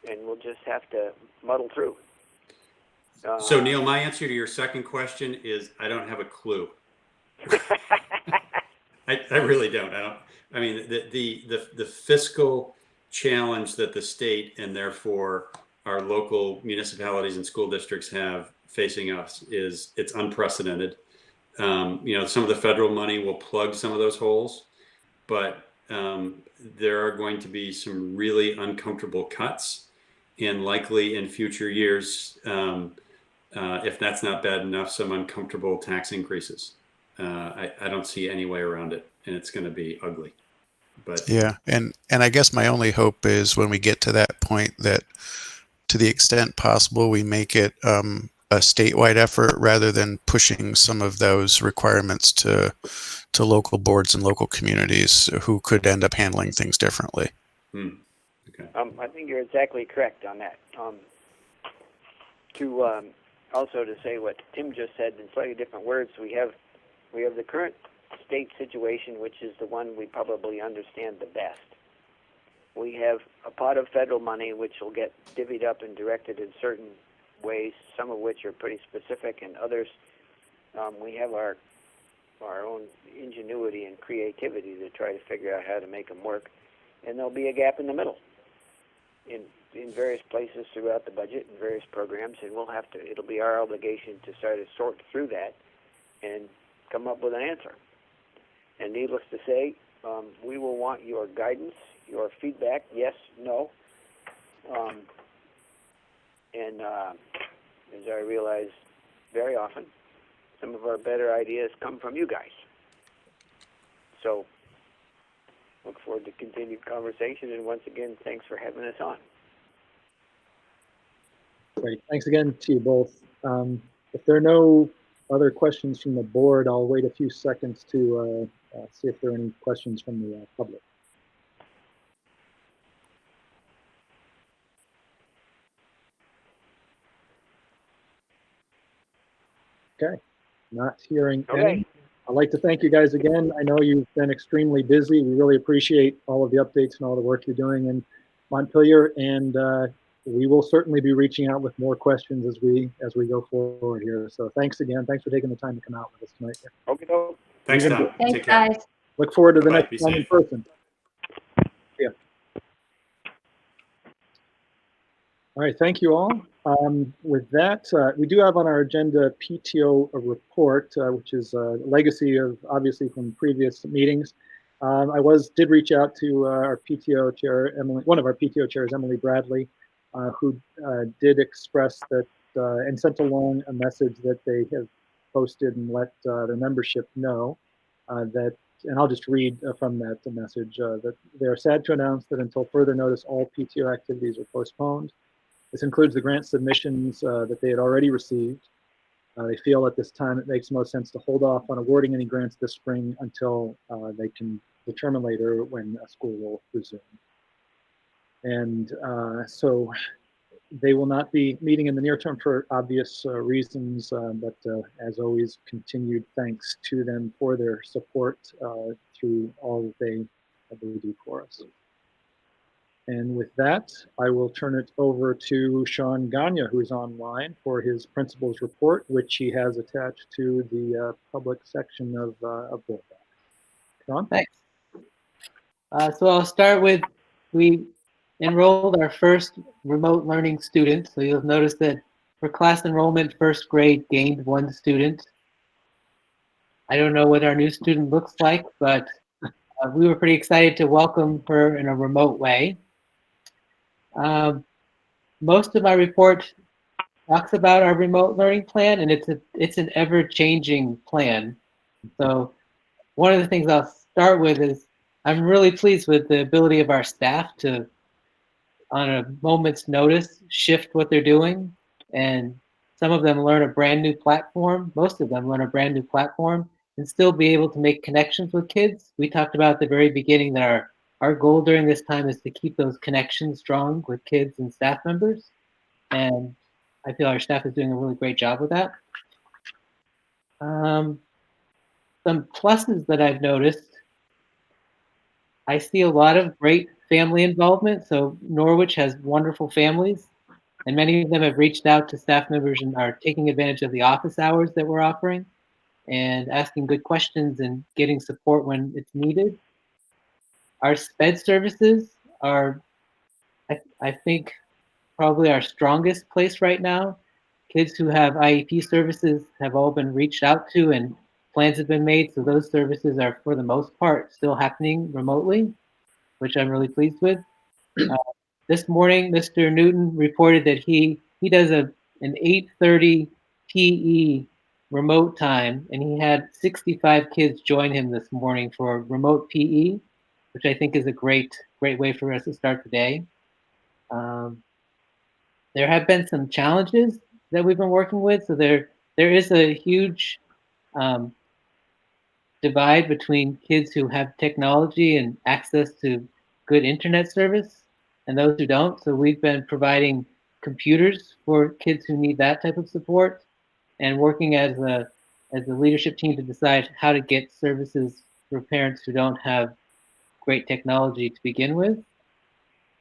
and we'll just have to muddle through. So Neil, my answer to your second question is I don't have a clue. I really don't. I mean, the fiscal challenge that the state and therefore our local municipalities and school districts have facing us it's unprecedented. Some of the federal money will plug some of those holes, but there are going to be some really uncomfortable cuts, and likely in future years, if that's not bad enough, some uncomfortable tax increases. I don't see any way around it, and it's going to be ugly. But yeah, and I guess my only hope is when we get to that point that, to the extent possible, we make it a statewide effort rather than pushing some of those requirements to local boards and local communities who could end up handling things differently. Okay. I think you're exactly correct on that. Also to say what Tim just said in slightly different words, we have the current state situation, which is the one we probably understand the best. We have a pot of federal money which will get divvied up and directed in certain ways, some of which are pretty specific, and others we have our own ingenuity and creativity to try to figure out how to make them work. and there'll be a gap in the middle in various places throughout the budget and various programs, and it'll be our obligation to try to sort through that and come up with an answer. And needless to say, we will want your guidance, your feedback, yes, no. And as I realize very often, some of our better ideas come from you guys. So look forward to continued conversation, and once again, thanks for having us on. Great. Thanks again to you both. If there are no other questions from the board, I'll wait a few seconds to see if there are any questions from the public. Okay, not hearing any. I'd like to thank you guys again. I know you've been extremely busy. We really appreciate all of the updates and all the work you're doing in Montpelier, and we will certainly be reaching out with more questions as we go forward here. So thanks again. Thanks for taking the time to come out with us tonight. Okay. Thanks, Tom. Thanks, Take care. guys. Look forward to the Bye-bye. next Be time in safe. person. Yeah. All right, thank you all. With that, we do have on our agenda PTO report, which is a legacy of obviously from previous meetings. I did reach out to our PTO chair, Emily, one of our PTO chairs, Emily Bradley, who did express that and sent along a message that they have posted and let their membership know that, and I'll just read from that message, that they are sad to announce that until further notice, all PTO activities are postponed. This includes the grant submissions that they had already received. They feel at this time it makes most sense to hold off on awarding any grants this spring until they can determine later when a school will resume. And so they will not be meeting in the near term for obvious reasons, but as always, continued thanks to them for their support through all that they do for us. And with that, I will turn it over to Sean Gagne, who's online for his principal's report, which he has attached to the public section of Board Docs. Sean? Thanks. So I'll start with, we enrolled our first remote learning student. So you'll notice that for class enrollment, first grade gained 1 student. I don't know what our new student looks like, but we were pretty excited to welcome her in a remote way. Most of my report talks about our remote learning plan, and it's an ever-changing plan. So one of the things I'll start with is I'm really pleased with the ability of our staff to, on a moment's notice, shift what they're doing. And some of them learn a brand new platform. Most of them learn a brand new platform and still be able to make connections with kids. We talked about at the very beginning that our goal during this time is to keep those connections strong with kids and staff members. And I feel our staff is doing a really great job with that. Some pluses that I've noticed, I see a lot of great family involvement. So Norwich has wonderful families, and many of them have reached out to staff members and are taking advantage of the office hours that we're offering and asking good questions and getting support when it's needed. Our SPED services are, I think, probably our strongest place right now. Kids who have IEP services have all been reached out to and plans have been made. So those services are, for the most part, still happening remotely, which I'm really pleased with. This morning, Mr. Newton reported that he does an 8:30 PE remote time, and he had 65 kids join him this morning for remote PE, which I think is a great way for us to start the day. There have been some challenges that we've been working with. So there is a huge divide between kids who have technology and access to good internet service and those who don't. So we've been providing computers for kids who need that type of support and working as a leadership team to decide how to get services for parents who don't have great technology to begin with.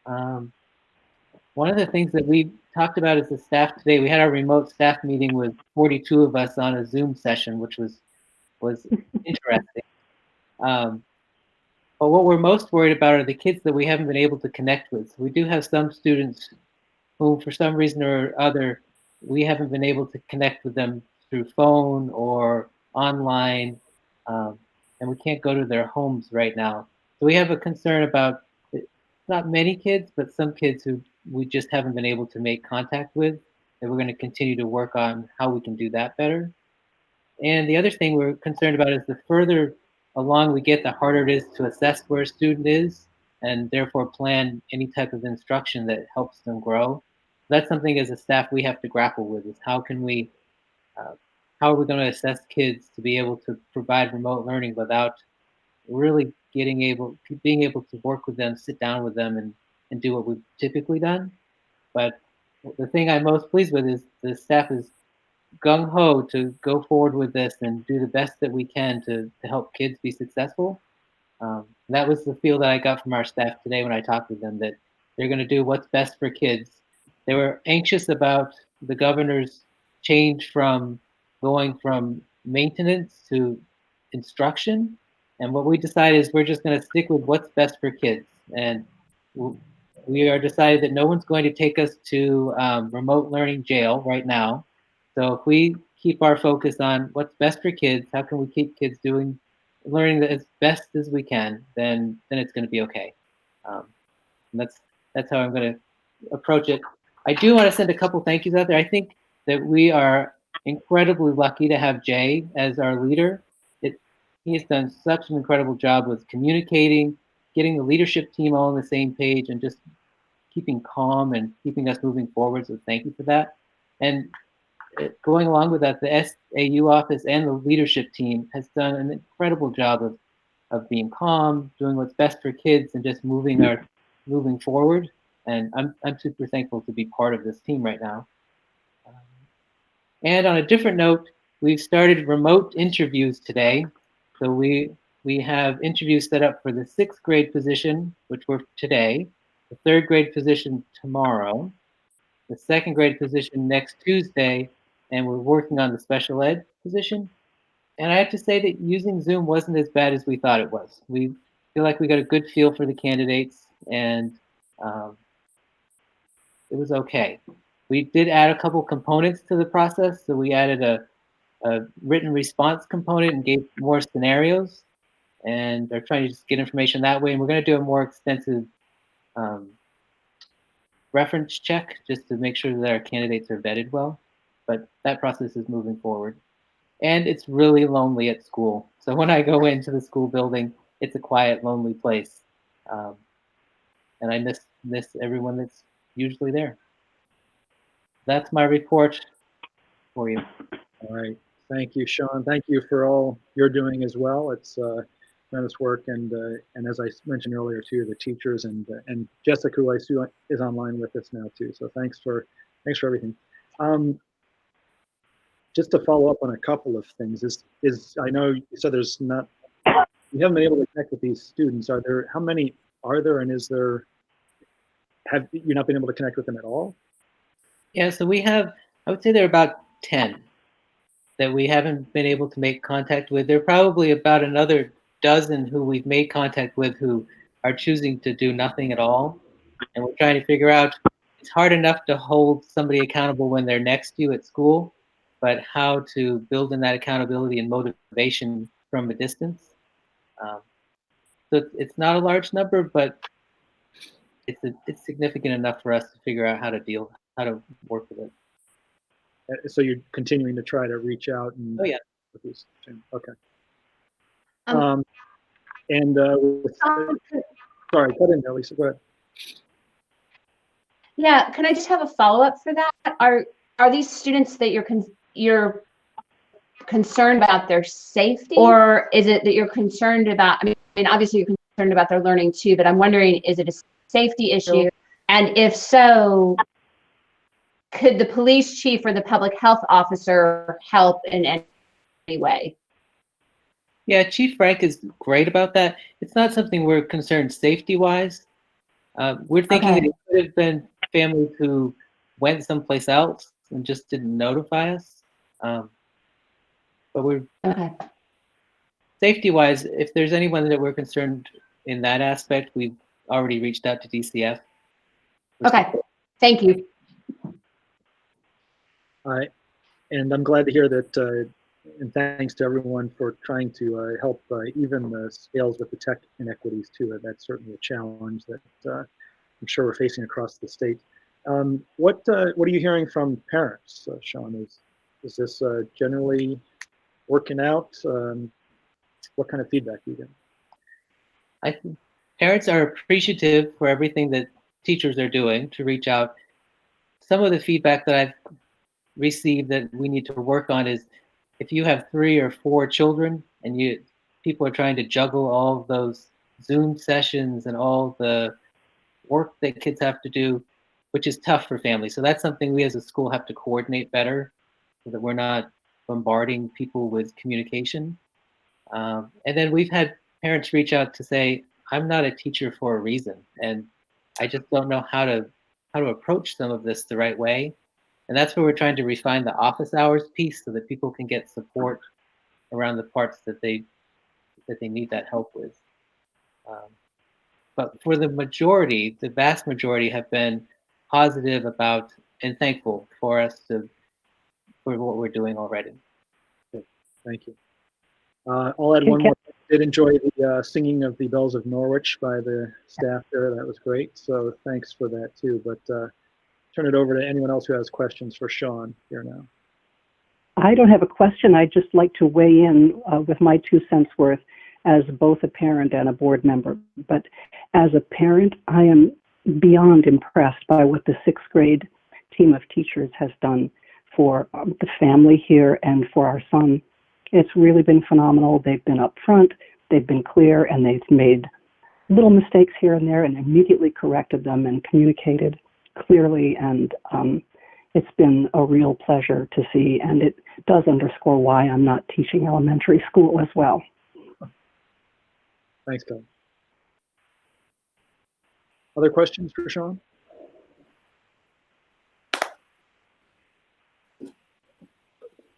One of the things that we talked about as the staff today, we had our remote staff meeting with 42 of us on a Zoom session, which was interesting. But what we're most worried about are the kids that we haven't been able to connect with. So we do have some students who, for some reason or other, we haven't been able to connect with them through phone or online, and we can't go to their homes right now. So we have a concern about not many kids, but some kids who we just haven't been able to make contact with, and we're going to continue to work on how we can do that better. And the other thing we're concerned about is the further along we get, the harder it is to assess where a student is and therefore plan any type of instruction that helps them grow. That's something as a staff we have to grapple with, is how can we, how are we going to assess kids to be able to provide remote learning without really being able to work with them, sit down with them and do what we've typically done. But the thing I'm most pleased with is the staff is gung ho to go forward with this and do the best that we can to help kids be successful. That was the feel that I got from our staff today when I talked with them, that they're going to do what's best for kids. They were anxious about the governor's change from going from maintenance to instruction. And what we decided is we're just going to stick with what's best for kids. And we are decided that no one's going to take us to remote learning jail right now. So if we keep our focus on what's best for kids, how can we keep kids learning as best as we can, then it's going to be okay. And that's how I'm going to approach it. I do want to send a couple thank yous out there. I think that we are incredibly lucky to have Jay as our leader. He has done such an incredible job with communicating, getting the leadership team all on the same page, and just keeping calm and keeping us moving forward. So thank you for that. And going along with that, the SAU office and the leadership team has done an incredible job of being calm, doing what's best for kids, and just moving forward. And I'm super thankful to be part of this team right now. And on a different note, we've started remote interviews today. So we have interviews set up for the 6th grade position, which were today, the 3rd grade position tomorrow, the 2nd grade position next Tuesday, and we're working on the special ed position. And I have to say that using Zoom wasn't as bad as we thought it was. We feel like we got a good feel for the candidates, and it was okay. We did add a couple components to the process. So we added a written response component and gave more scenarios, and are trying to just get information that way. And we're going to do a more extensive reference check just to make sure that our candidates are vetted well. But that process is moving forward. And it's really lonely at school. So when I go into the school building, it's a quiet, lonely place. And I miss everyone that's usually there. That's my report for you. All right. Thank you, Sean. Thank you for all you're doing as well. It's tremendous work, and as I mentioned earlier too, the teachers and Jessica, who I see is online with us now too. So thanks for everything. Just to follow up on a couple of things, is I know you said you haven't been able to connect with these students. How many are there, and have you not been able to connect with them at all? Yeah, so I would say there are about 10 that we haven't been able to make contact with. There are probably about another dozen who we've made contact with who are choosing to do nothing at all. And we're trying to figure out, it's hard enough to hold somebody accountable when they're next to you at school, but how to build in that accountability and motivation from a distance. So it's not a large number, but it's significant enough for us to figure out how to work with it. So you're continuing to try to reach out and. Oh yeah. Okay. Um, Sorry, cut in there, Lisa. Go ahead. Yeah, can I just have a follow-up for that? Are these students that you're concerned about their safety, or is it that you're concerned about? I mean, obviously you're concerned about their learning too, but I'm wondering, is it a safety issue? And if so, could the police chief or the public health officer help in any way? Yeah, Chief Frank is great about that. It's not something we're concerned safety-wise. We're thinking that it could have been families who went someplace else and just didn't notify us. But we're safety-wise, if there's anyone that we're concerned in that aspect, we've already reached out to DCF. Okay, thank you. And I'm glad to hear that, and thanks to everyone for trying to help even the scales with the tech inequities too. That's certainly a challenge that I'm sure we're facing across the state. What are you hearing from parents, Sean? Is this generally working out? What kind of feedback do you get? I think parents are appreciative for everything that teachers are doing to reach out. Some of the feedback that I've received that we need to work on is if you have 3 or 4 children and people are trying to juggle all of those Zoom sessions and all the work that kids have to do, which is tough for families. So that's something we as a school have to coordinate better so that we're not bombarding people with communication. And then we've had parents reach out to say, I'm not a teacher for a reason, and I just don't know how to approach some of this the right way. And that's where we're trying to refine the office hours piece so that people can get support around the parts that they need that help with. But for the majority, the vast majority have been positive about and thankful for for what we're doing already. Good. Thank you. I'll add one more. I did enjoy the singing of the Bells of Norwich by the staff there. That was great. So thanks for that too. But turn it over to anyone else who has questions for Sean here now. I don't have a question. I'd just like to weigh in with my 2 cents worth as both a parent and a board member. But as a parent, I am beyond impressed by what the 6th grade team of teachers has done for the family here and for our son. It's really been phenomenal. They've been upfront, they've been clear, and they've made little mistakes here and there and immediately corrected them and communicated clearly. And it's been a real pleasure to see, and it does underscore why I'm not teaching elementary school as well. Thanks, Doug. Other questions for Sean?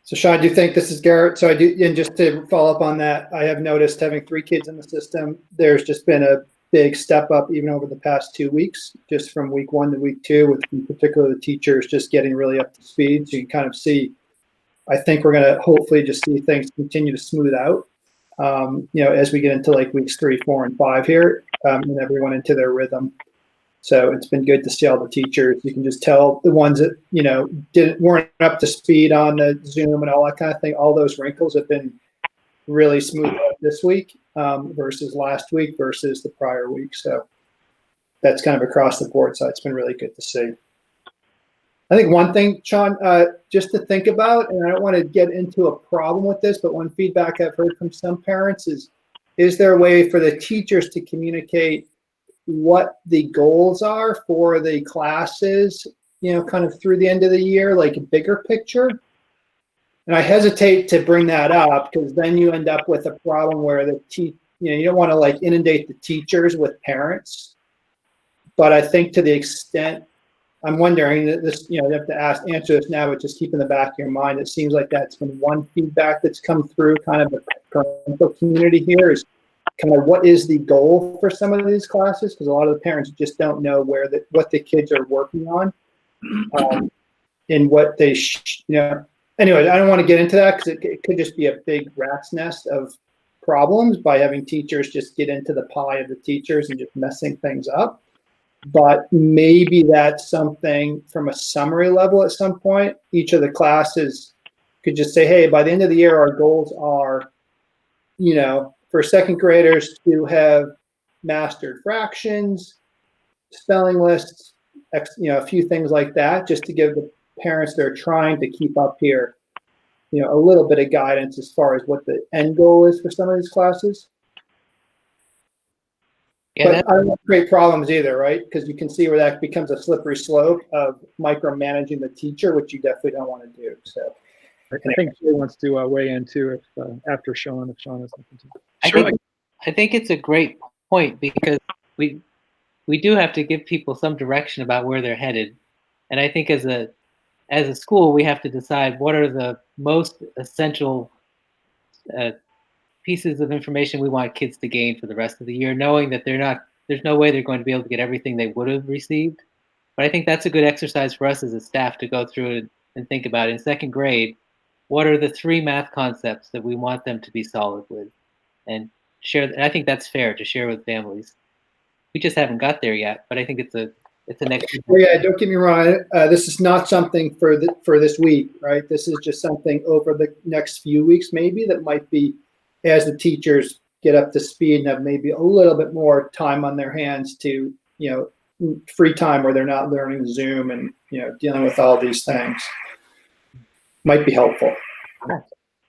So Sean, do you think this is Garrett? So I do, and just to follow up on that, I have noticed having 3 kids in the system, there's just been a big step up even over the past 2 weeks, just from week 1 to week 2, with in particular the teachers just getting really up to speed. So you can kind of see, I think we're going to hopefully just see things continue to smooth out, as we get into like weeks 3, 4, and 5 here, and everyone into their rhythm. So it's been good to see all the teachers. You can just tell the ones that, weren't up to speed on the Zoom and all that kind of thing. All those wrinkles have been really smooth out this week versus last week versus the prior week. So that's kind of across the board. So it's been really good to see. I think one thing, Sean, just to think about, and I don't want to get into a problem with this, but one feedback I've heard from some parents is there a way for the teachers to communicate what the goals are for the classes, kind of through the end of the year, like a bigger picture? And I hesitate to bring that up because then you end up with a problem where you don't want to like inundate the teachers with parents. But I think to the extent, I'm wondering that this, you have to answer this now, but just keep in the back of your mind, it seems like that's been one feedback that's come through kind of the parental community here is kind of what is the goal for some of these classes? Because a lot of the parents just don't know what the kids are working on, and what they, Anyway, I don't want to get into that because it could just be a big rat's nest of problems by having teachers just get into the pie of the teachers and just messing things up. But maybe that's something from a summary level at some point. Each of the classes could just say, hey, by the end of the year, our goals are, for 2nd graders to have mastered fractions, spelling lists, a few things like that, just to give the parents that are trying to keep up here, a little bit of guidance as far as what the end goal is for some of these classes. Yeah, but I don't want to create problems either, right? Because you can see where that becomes a slippery slope of micromanaging the teacher, which you definitely don't want to do. So I think Jay wants to weigh in too, after Sean, if Sean has something to. I think it's a great point because we do have to give people some direction about where they're headed, and I think as a school we have to decide what are the most essential pieces of information we want kids to gain for the rest of the year, knowing that there's no way they're going to be able to get everything they would have received. But I think that's a good exercise for us as a staff to go through it and think about in second grade, what are the 3 math concepts that we want them to be solid with, and share. And I think that's fair to share with families. We just haven't got there yet, but I think it's a next. Well, yeah, don't get me wrong. This is not something for this week, right? This is just something over the next few weeks, maybe, that might be as the teachers get up to speed and have maybe a little bit more time on their hands to, free time where they're not learning Zoom and, dealing with all these things. Might be helpful.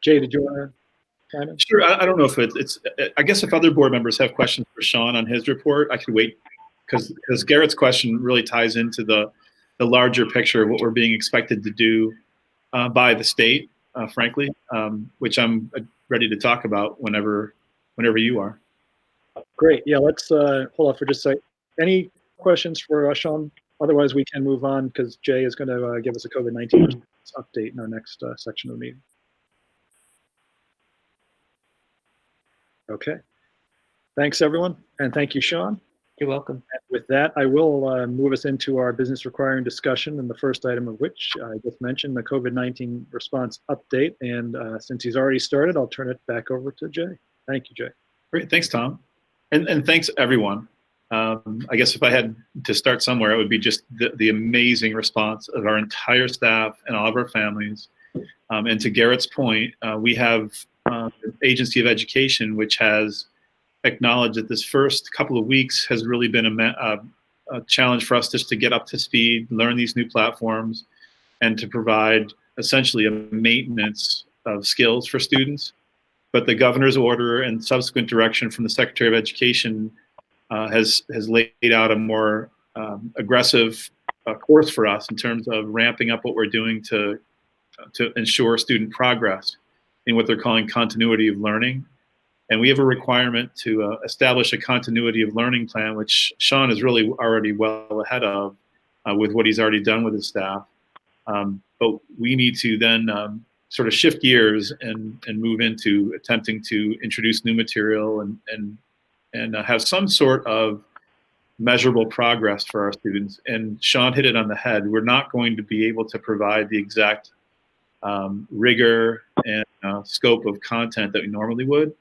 Jay, did you want to kind of? Sure. I don't know if it's. I guess if other board members have questions for Sean on his report, I could wait because Garrett's question really ties into the larger picture of what we're being expected to do by the state, frankly, which I'm ready to talk about whenever you are. Great. Yeah, let's hold off for just a second. Any questions for Sean? Otherwise, we can move on because Jay is going to give us a COVID-19 update in our next section of the meeting. Okay. Thanks, everyone. And thank you, Sean. You're welcome. And with that, I will move us into our business requiring discussion, and the first item of which I just mentioned, the COVID-19 response update. And since he's already started, I'll turn it back over to Jay. Thank you, Jay. Great. Thanks, Tom. And thanks, everyone. I guess if I had to start somewhere, it would be just the amazing response of our entire staff and all of our families. And to Garrett's point, we have the Agency of Education, which has acknowledged that this first couple of weeks has really been a challenge for us just to get up to speed, learn these new platforms, and to provide essentially a maintenance of skills for students. But the governor's order and subsequent direction from the Secretary of Education has laid out a more aggressive course for us in terms of ramping up what we're doing to ensure student progress in what they're calling continuity of learning. And we have a requirement to establish a continuity of learning plan, which Sean is really already well ahead of with what he's already done with his staff. But we need to then sort of shift gears and move into attempting to introduce new material and have some sort of measurable progress for our students. And Sean hit it on the head. We're not going to be able to provide the exact rigor and scope of content that we normally would.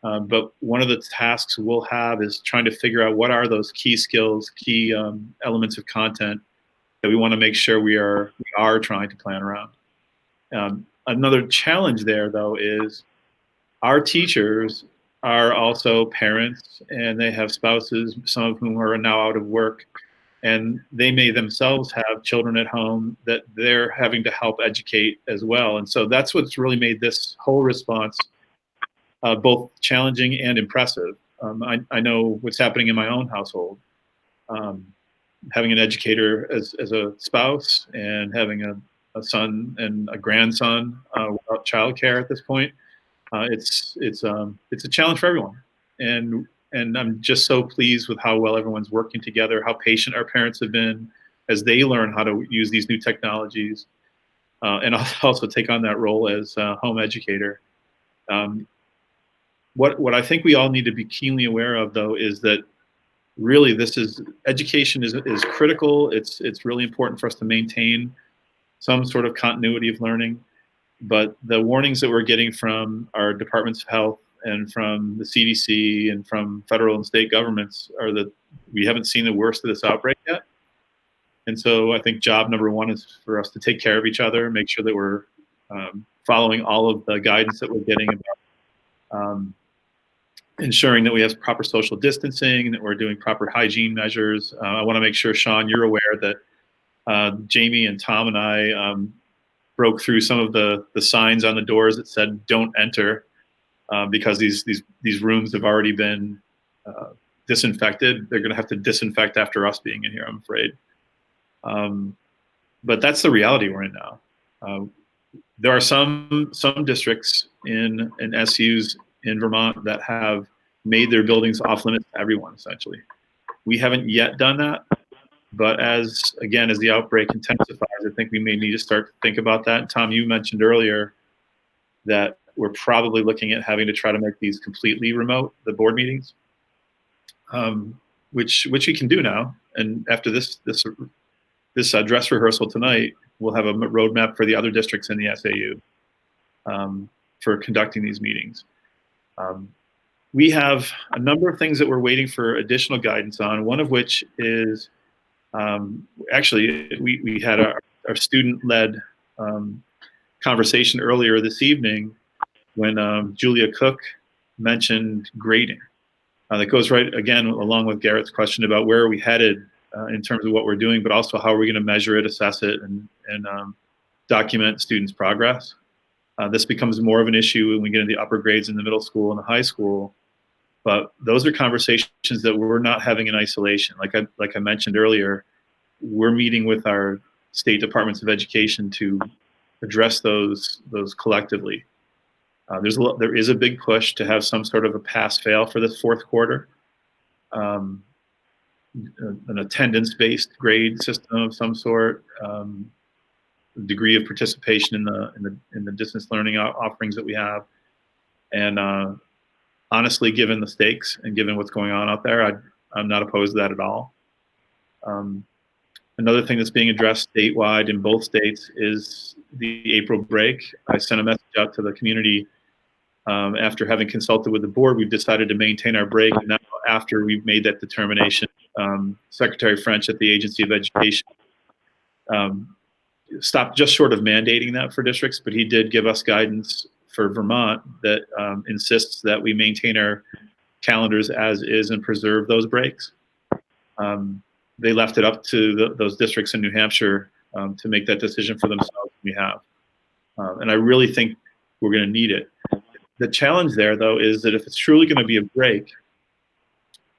But one of the tasks we'll have is trying to figure out what are those key skills, key elements of content that we want to make sure we are trying to plan around. Another challenge there, though, is our teachers are also parents, and they have spouses, some of whom are now out of work, and they may themselves have children at home that they're having to help educate as well. And so that's what's really made this whole response both challenging and impressive. I know what's happening in my own household. Having an educator as a spouse and having a son and a grandson without childcare at this point, it's a challenge for everyone. And I'm just so pleased with how well everyone's working together, how patient our parents have been as they learn how to use these new technologies, and also take on that role as a home educator. What I think we all need to be keenly aware of, though, is that really education is critical. It's really important for us to maintain some sort of continuity of learning. But the warnings that we're getting from our departments of health and from the CDC and from federal and state governments are that we haven't seen the worst of this outbreak yet. And so I think job number one is for us to take care of each other, make sure that we're following all of the guidance that we're getting about ensuring that we have proper social distancing and that we're doing proper hygiene measures. I want to make sure, Sean, you're aware that Jamie and Tom and I broke through some of the signs on the doors that said "Don't enter," because these rooms have already been disinfected. They're going to have to disinfect after us being in here, I'm afraid. But that's the reality we're in now. There are some districts in SUs in Vermont that have made their buildings off limits to everyone, essentially. We haven't yet done that, but as the outbreak intensifies, I think we may need to start to think about that. And Tom, you mentioned earlier that we're probably looking at having to try to make these completely remote, the board meetings, which we can do now. And after this dress rehearsal tonight, we'll have a roadmap for the other districts in the SAU for conducting these meetings. We have a number of things that we're waiting for additional guidance on, one of which is actually we had our student-led conversation earlier this evening when Julia Cook mentioned grading. That goes right, again, along with Garrett's question about where are we headed in terms of what we're doing, but also how are we going to measure it, assess it, and document students' progress. This becomes more of an issue when we get into the upper grades in the middle school and the high school, but those are conversations that we're not having in isolation. Like I mentioned earlier, we're meeting with our state departments of education to address those collectively. There is a big push to have some sort of a pass-fail for this fourth quarter, an attendance-based grade system of some sort, degree of participation in the distance learning offerings that we have, and honestly, given the stakes and given what's going on out there, I'm not opposed to that at all. Another thing that's being addressed statewide in both states is the April break. I sent a message out to the community. After having consulted with the board, we've decided to maintain our break. And now, after we've made that determination, Secretary French at the Agency of Education stopped just short of mandating that for districts, but he did give us guidance for Vermont that insists that we maintain our calendars as is and preserve those breaks. They left it up to those districts in New Hampshire to make that decision for themselves. We have, and I really think we're going to need it. The challenge there, though, is that if it's truly going to be a break,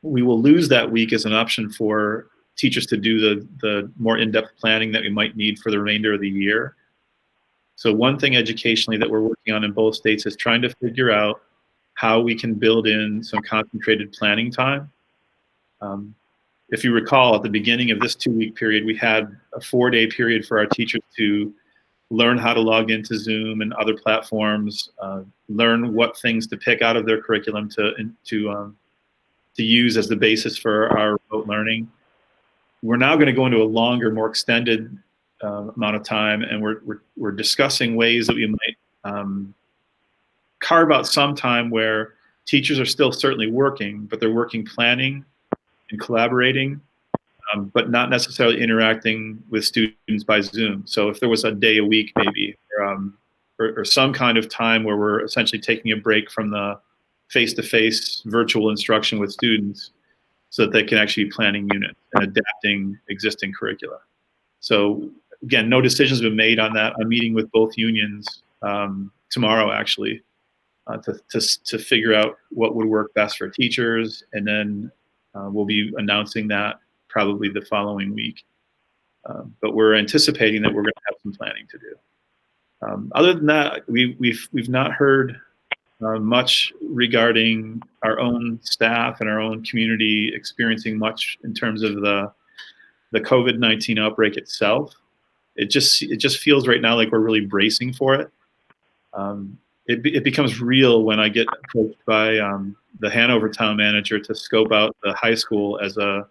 we will lose that week as an option for teachers to do the more in-depth planning that we might need for the remainder of the year. So one thing educationally that we're working on in both states is trying to figure out how we can build in some concentrated planning time. If you recall, at the beginning of this 2-week period, we had a 4-day period for our teachers to learn how to log into Zoom and other platforms, learn what things to pick out of their curriculum to use as the basis for our remote learning. We're now going to go into a longer, more extended amount of time, and we're discussing ways that we might carve out some time where teachers are still certainly working, but they're working planning and collaborating, but not necessarily interacting with students by Zoom. So if there was a day a week maybe, or some kind of time where we're essentially taking a break from the face-to-face virtual instruction with students so that they can actually be planning units and adapting existing curricula. So again, no decisions have been made on that. I'm meeting with both unions tomorrow, actually, to figure out what would work best for teachers, and then we'll be announcing that probably the following week. But we're anticipating that we're going to have some planning to do. Other than that, we've not heard much regarding our own staff and our own community experiencing much in terms of the COVID-19 outbreak itself. It just feels right now like we're really bracing for it. It becomes real when I get approached by the Hanover town manager to scope out the high school as a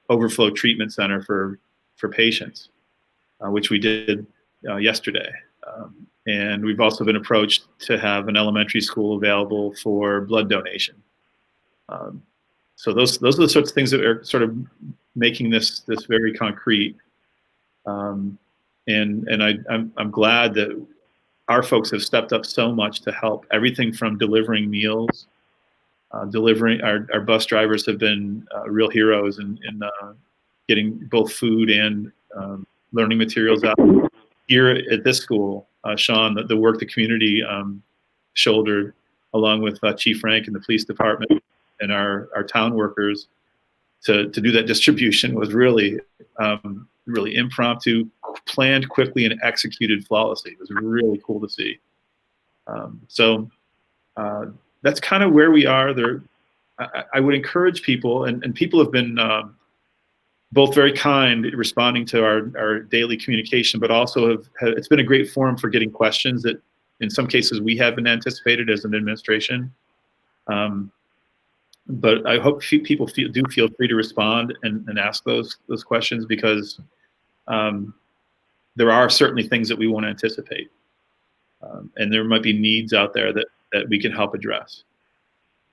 overflow treatment center for patients, which we did yesterday. And we've also been approached to have an elementary school available for blood donation. So those are the sorts of things that are sort of making this very concrete. And I'm glad that our folks have stepped up so much to help. Everything from delivering meals, delivering our bus drivers have been real heroes in getting both food and learning materials out. Here at this school, Sean, the work the community shouldered, along with Chief Rank and the police department and our town workers, to do that distribution was really really impromptu, planned quickly, and executed flawlessly. It was really cool to see. So that's kind of where we are. I would encourage people, and people have been both very kind responding to our daily communication, but also it's been a great forum for getting questions that in some cases we haven't anticipated as an administration. But I hope people do feel free to respond and ask those questions, because there are certainly things that we won't anticipate, and there might be needs out there that we can help address.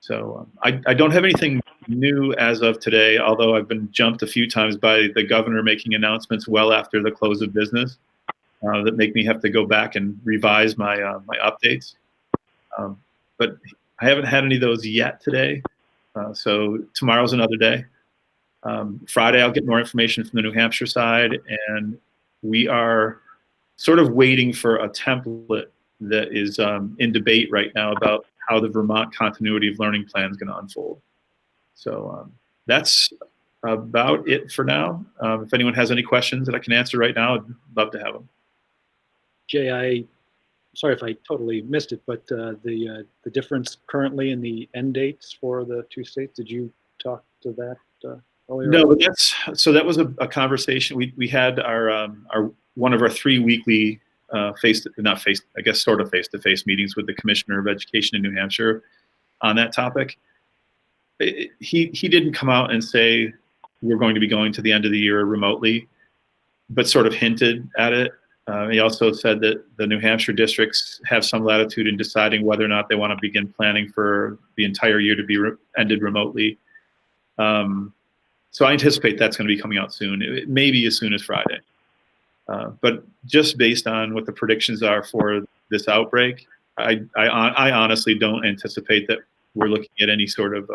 So I don't have anything new as of today, although I've been jumped a few times by the governor making announcements well after the close of business that make me have to go back and revise my my updates. But I haven't had any of those yet today. So tomorrow's another day. Friday, I'll get more information from the New Hampshire side, and we are sort of waiting for a template that is in debate right now about how the Vermont continuity of learning plan is going to unfold. So that's about it for now. If anyone has any questions that I can answer right now, I'd love to have them. Jay, sorry if I totally missed it, but the difference currently in the end dates for the two states, did you talk to that earlier? No, but that was a conversation we had. Our one of our 3 weekly face-to-face meetings with the Commissioner of Education in New Hampshire on that topic. He didn't come out and say we're going to be going to the end of the year remotely, but sort of hinted at it. He also said that the New Hampshire districts have some latitude in deciding whether or not they want to begin planning for the entire year to be ended remotely. So I anticipate that's going to be coming out soon, maybe as soon as Friday. But just based on what the predictions are for this outbreak, I honestly don't anticipate that we're looking at any sort of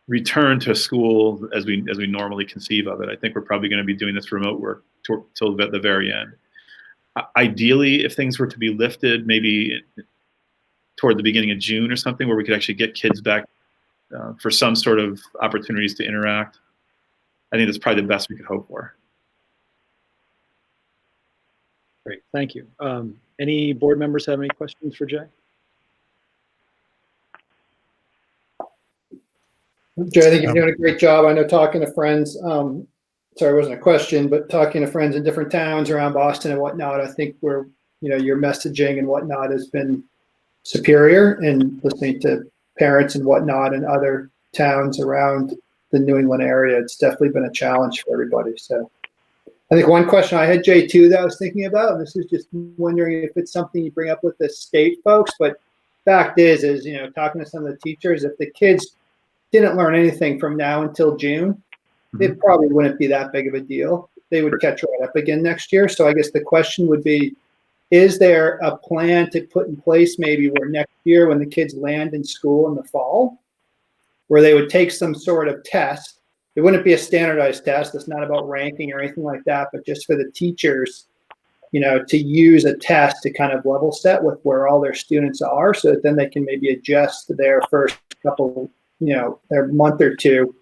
return to school as we normally conceive of it. I think we're probably going to be doing this remote work till the very end. Ideally, if things were to be lifted, maybe toward the beginning of June or something, where we could actually get kids back for some sort of opportunities to interact. I think that's probably the best we could hope for. Great, thank you. Any board members have any questions for Jay? Jay, I think you're doing a great job. I know talking to friends, sorry, it wasn't a question, but talking to friends in different towns around Boston and whatnot, I think your messaging and whatnot has been superior, and listening to parents and whatnot in other towns around the New England area, it's definitely been a challenge for everybody. So I think one question I had, Jay, too, that I was thinking about, and this is just wondering if it's something you bring up with the state folks, but fact is, talking to some of the teachers, if the kids didn't learn anything from now until June, it probably wouldn't be that big of a deal. They would catch right up again next year. So I guess the question would be, is there a plan to put in place maybe where next year when the kids land in school in the fall, where they would take some sort of test? It wouldn't be a standardized test. It's not about ranking or anything like that, but just for the teachers, to use a test to kind of level set with where all their students are, so that then they can maybe adjust their first couple, their month or two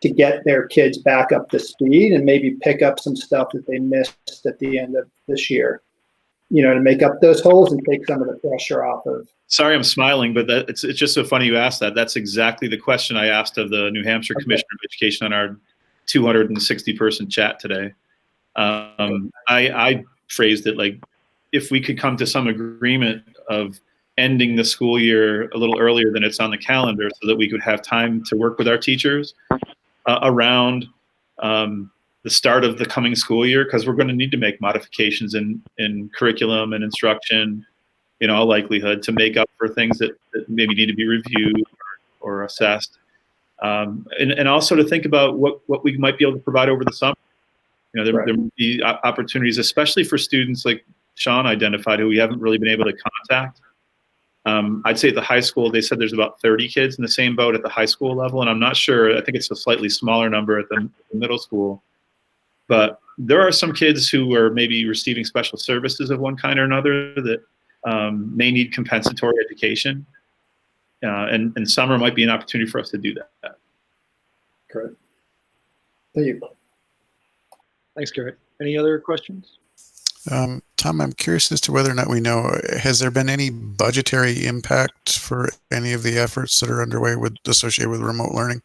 to get their kids back up to speed and maybe pick up some stuff that they missed at the end of this year, to make up those holes and take some of the pressure off of. Sorry, I'm smiling, but it's just so funny you asked that. That's exactly the question I asked of the New Hampshire Commissioner of Education on our 260-person chat today. I phrased it like, if we could come to some agreement of ending the school year a little earlier than it's on the calendar, so that we could have time to work with our teachers around the start of the coming school year, because we're going to need to make modifications in curriculum and instruction, in all likelihood, to make up for things that maybe need to be reviewed or assessed, and also to think about what we might be able to provide over the summer. There may be opportunities, especially for students like Sean identified, who we haven't really been able to contact. I'd say at the high school, they said there's about 30 kids in the same boat at the high school level, and I'm not sure. I think it's a slightly smaller number at the middle school. But there are some kids who are maybe receiving special services of one kind or another that may need compensatory education, and summer might be an opportunity for us to do that. Correct. Thank you. Thanks, Garrett. Any other questions? Tom, I'm curious as to whether or not we know, has there been any budgetary impact for any of the efforts that are underway associated with remote learning?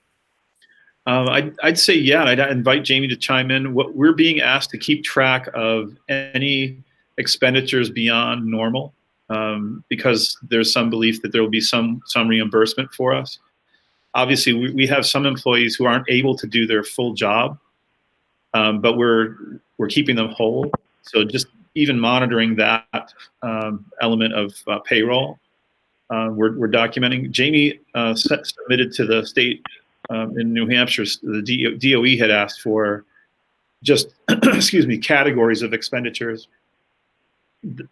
I'd say, yeah, and I'd invite Jamie to chime in. What we're being asked to keep track of any expenditures beyond normal, because there's some belief that there will be some reimbursement for us. Obviously, we have some employees who aren't able to do their full job, but we're keeping them whole. So just even monitoring that element of payroll, we're documenting. Jamie submitted to the state in New Hampshire. The DOE had asked for just excuse me, categories of expenditures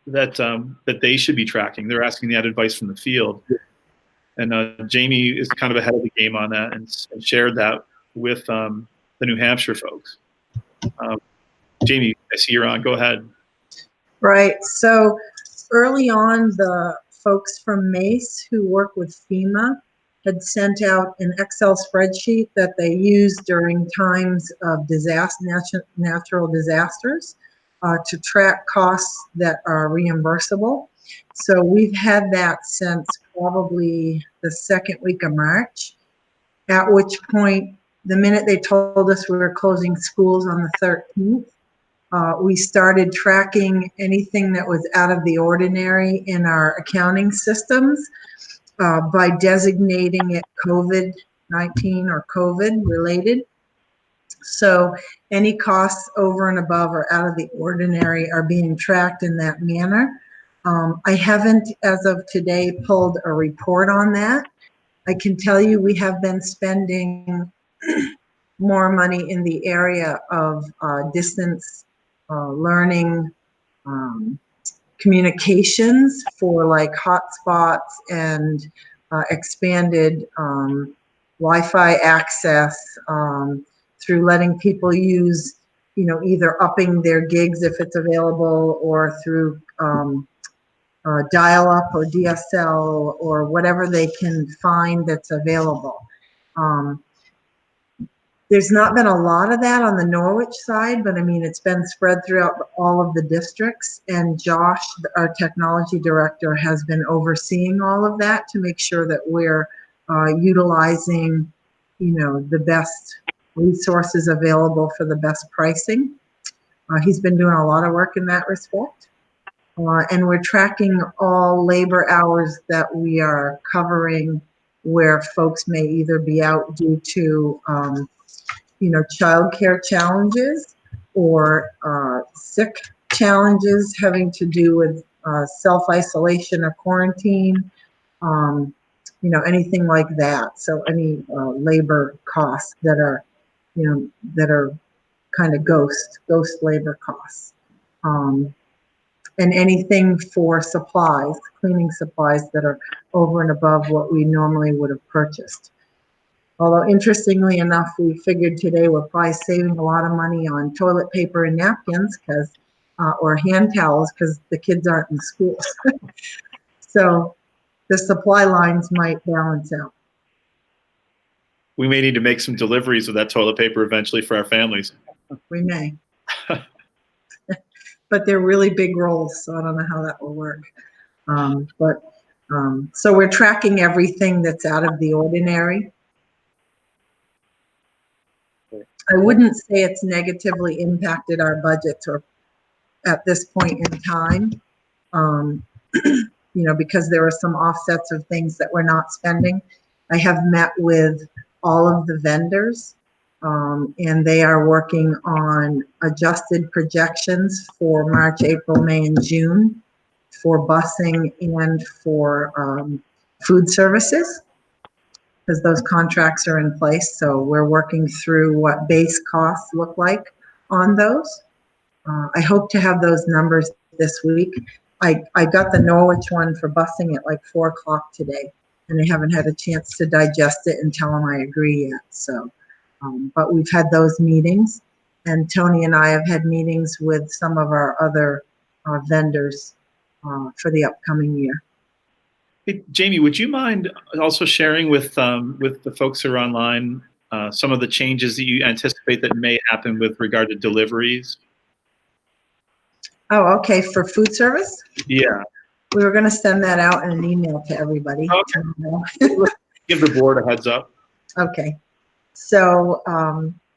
that they should be tracking. They're asking that advice from the field. And Jamie is kind of ahead of the game on that and shared that with the New Hampshire folks. Jamie, I see you're on. Go ahead. Right. So early on, the folks from MACE who work with FEMA had sent out an Excel spreadsheet that they use during times of natural disasters to track costs that are reimbursable. So we've had that since probably the second week of March, at which point, the minute they told us we were closing schools on the 13th, we started tracking anything that was out of the ordinary in our accounting systems by designating it COVID-19 or COVID related. So any costs over and above or out of the ordinary are being tracked in that manner. I haven't, as of today, pulled a report on that. I can tell you we have been spending more money in the area of distance learning, communications for like hotspots and expanded Wi-Fi access through letting people use, either upping their gigs if it's available or through dial-up or DSL or whatever they can find that's available. There's not been a lot of that on the Norwich side, but I mean, it's been spread throughout all of the districts, and Josh, our technology director, has been overseeing all of that to make sure that we're utilizing, the best resources available for the best pricing. He's been doing a lot of work in that respect. And we're tracking all labor hours that we are covering where folks may either be out due to, childcare challenges or sick challenges having to do with self-isolation or quarantine, anything like that. So any labor costs that are, that are kind of ghost labor costs. And anything for supplies, cleaning supplies that are over and above what we normally would have purchased. Although interestingly enough, we figured today we're probably saving a lot of money on toilet paper and napkins or hand towels because the kids aren't in school. So the supply lines might balance out. We may need to make some deliveries of that toilet paper eventually for our families. We may. But they're really big rolls, so I don't know how that will work. So we're tracking everything that's out of the ordinary. I wouldn't say it's negatively impacted our budgets or at this point in time, because there are some offsets of things that we're not spending. I have met with all of the vendors. And they are working on adjusted projections for March, April, May, and June for busing and for food services, because those contracts are in place. So we're working through what base costs look like on those. I hope to have those numbers this week. I got the Norwich one for busing at like 4 o'clock today, and I haven't had a chance to digest it and tell them I agree yet. So. But we've had those meetings, and Tony and I have had meetings with some of our other vendors for the upcoming year. Hey, Jamie, would you mind also sharing with the folks who are online some of the changes that you anticipate that may happen with regard to deliveries? Oh, okay. For food service? Yeah. We were going to send that out in an email to everybody. Okay. Give the board a heads up. Okay. So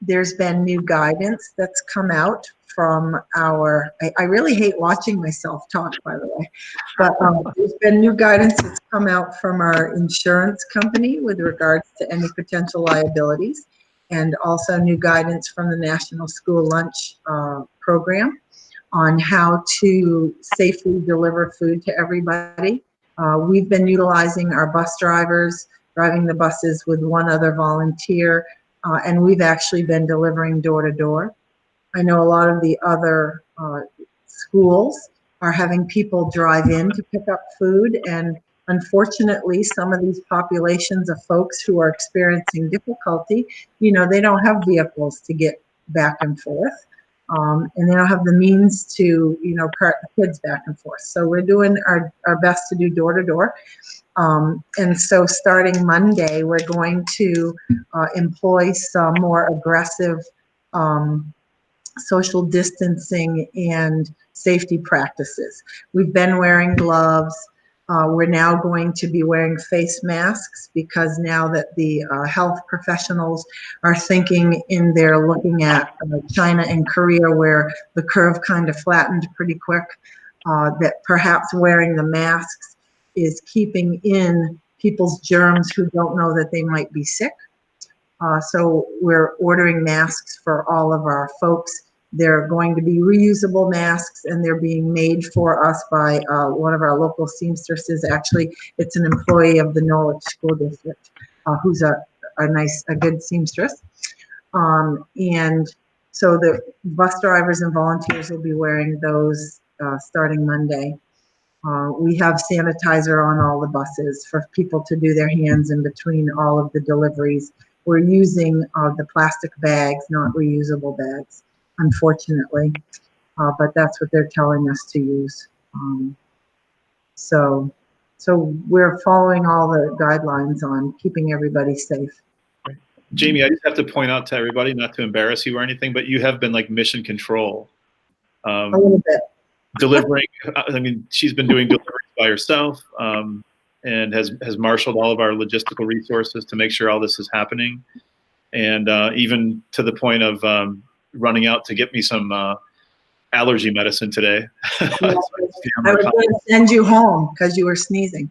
there's been new guidance that's come out from our, I really hate watching myself talk, by the way, but there's been new guidance that's come out from our insurance company with regards to any potential liabilities, and also new guidance from the National School Lunch Program on how to safely deliver food to everybody. We've been utilizing our bus drivers, driving the buses with one other volunteer, and we've actually been delivering door to door. I know a lot of the other schools are having people drive in to pick up food, and unfortunately, some of these populations of folks who are experiencing difficulty, you know, they don't have vehicles to get back and forth, and they don't have the means to, you know, cart the kids back and forth. So we're doing our best to do door to door. And so starting Monday, we're going to employ some more aggressive social distancing and safety practices. We've been wearing gloves. We're now going to be wearing face masks, because now that the health professionals are thinking in there, looking at China and Korea, where the curve kind of flattened pretty quick, that perhaps wearing the masks is keeping in people's germs who don't know that they might be sick. So we're ordering masks for all of our folks. They're going to be reusable masks, and they're being made for us by one of our local seamstresses. Actually, it's an employee of the Norwich School District, who's a good seamstress. And so the bus drivers and volunteers will be wearing those starting Monday. We have sanitizer on all the buses for people to do their hands in between all of the deliveries. We're using the plastic bags, not reusable bags, unfortunately, but that's what they're telling us to use. So we're following all the guidelines on keeping everybody safe. Jamie, I just have to point out to everybody, not to embarrass you or anything, but you have been like mission control. A little bit. Delivering, I mean, she's been doing deliveries by herself, and has marshaled all of our logistical resources to make sure all this is happening. And even to the point of running out to get me some allergy medicine today. Yeah, I was going to send you home because you were sneezing.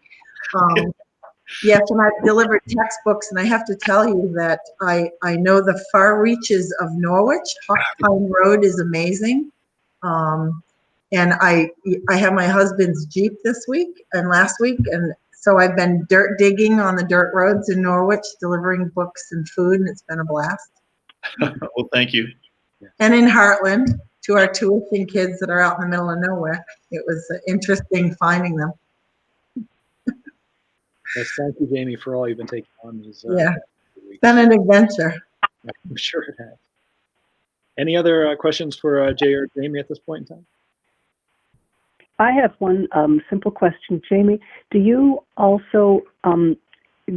Yes, and I've delivered textbooks, and I have to tell you that I know the far reaches of Norwich. Hawk Pine Road is amazing. And I have my husband's Jeep this week and last week, and so I've been dirt digging on the dirt roads in Norwich, delivering books and food, and it's been a blast. Well, thank you. And in Heartland, to our tuition kids that are out in the middle of nowhere, it was interesting finding them. Yes, thank you, Jamie, for all you've been taking on these. Yeah, it's been an adventure. I'm sure it has. Any other questions for Jay or Jamie at this point in time? I have one simple question, Jamie. Do you also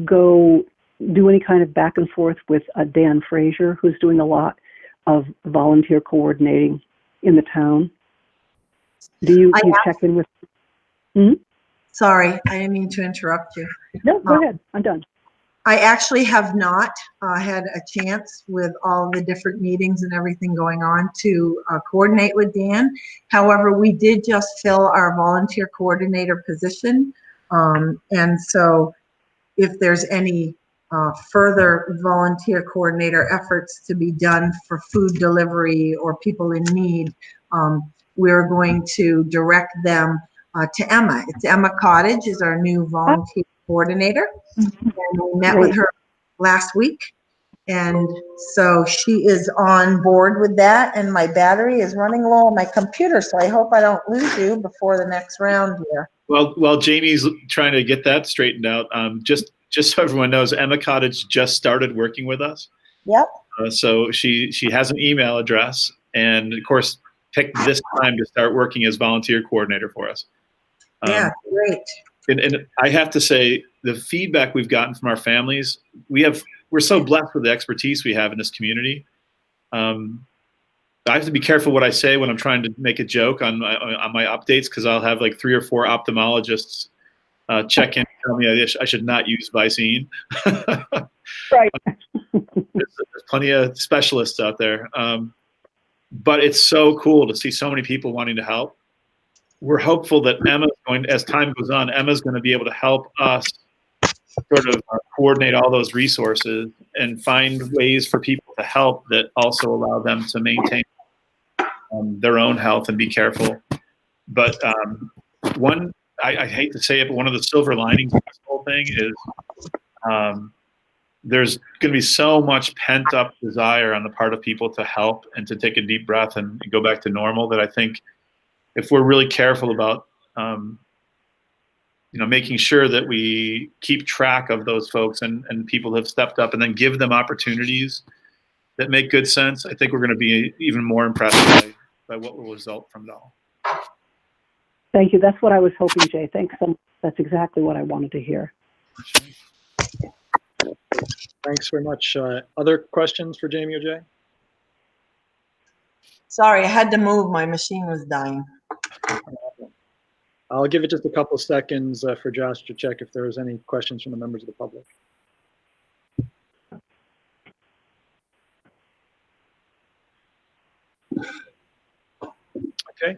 go do any kind of back and forth with Dan Frazier, who's doing a lot of volunteer coordinating in the town? Do you check in with? Hmm? Sorry, I didn't mean to interrupt you. No, go ahead. I'm done. I actually have not had a chance with all the different meetings and everything going on to coordinate with Dan. However, we did just fill our volunteer coordinator position. And so if there's any further volunteer coordinator efforts to be done for food delivery or people in need, we're going to direct them to Emma. It's Emma Cottage is our new volunteer coordinator. And we met with her last week. And so she is on board with that. And my battery is running low on my computer. So I hope I don't lose you before the next round here. Well, while Jamie's trying to get that straightened out, just so everyone knows, Emma Cottage just started working with us. Yep. So she has an email address, and of course picked this time to start working as volunteer coordinator for us. Yeah, great. And I have to say, the feedback we've gotten from our families, we're so blessed with the expertise we have in this community. I have to be careful what I say when I'm trying to make a joke on my updates, because I'll have like 3 or 4 ophthalmologists check in and tell me I should not use Vicine. Right. There's plenty of specialists out there. But it's so cool to see so many people wanting to help. We're hopeful that as time goes on, Emma's going to be able to help us sort of coordinate all those resources and find ways for people to help that also allow them to maintain their own health and be careful. But I hate to say it, but one of the silver linings of this whole thing is there's going to be so much pent up desire on the part of people to help and to take a deep breath and go back to normal, that I think if we're really careful about making sure that we keep track of those folks and people who have stepped up and then give them opportunities that make good sense, I think we're going to be even more impressed by what will result from it all. Thank you. That's what I was hoping, Jay. Thanks so much. That's exactly what I wanted to hear. Thanks very much. Other questions for Jamie or Jay? Sorry, I had to move. My machine was dying. I'll give it just a couple seconds for Josh to check if there's any questions from the members of the public. Okay.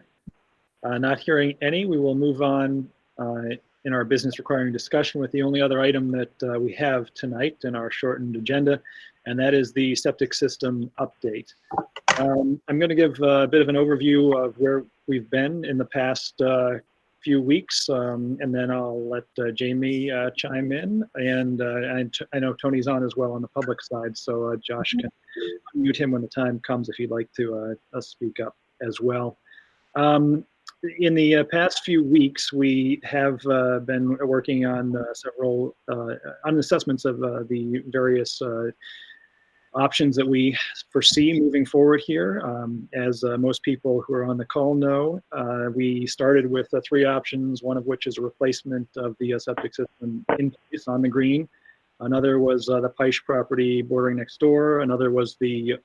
Not hearing any, we will move on in our business requiring discussion with the only other item that we have tonight in our shortened agenda, and that is the septic system update. I'm going to give a bit of an overview of where we've been in the past few weeks, and then I'll let Jamie chime in, and I know Tony's on as well on the public side, so Josh can mute him when the time comes if he'd like to speak up as well. In the past few weeks, we have been working on several on assessments of the various options that we foresee moving forward here. As most people who are on the call know, we started with 3 options, one of which is a replacement of the septic system in place on the green. Another was the Peisch property bordering next door. Another was the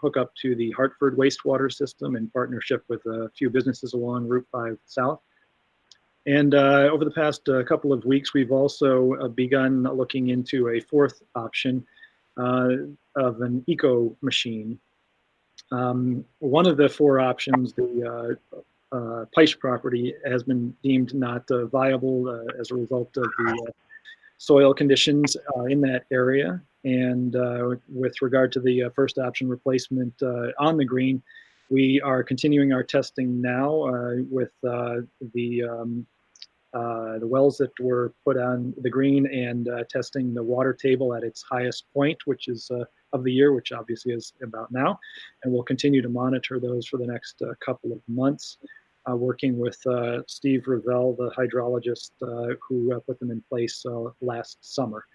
hookup to the Hartford wastewater system in partnership with a few businesses along Route 5 South. And over the past couple of weeks, we've also begun looking into a 4th option of an eco machine. One of the 4 options, the Peisch property, has been deemed not viable as a result of the soil conditions in that area. And with regard to the first option, replacement on the green, we are continuing our testing now with the wells that were put on the green and testing the water table at its highest point, which is of the year, which obviously is about now. And we'll continue to monitor those for the next couple of months, working with Steve Revell, the hydrologist who put them in place last summer.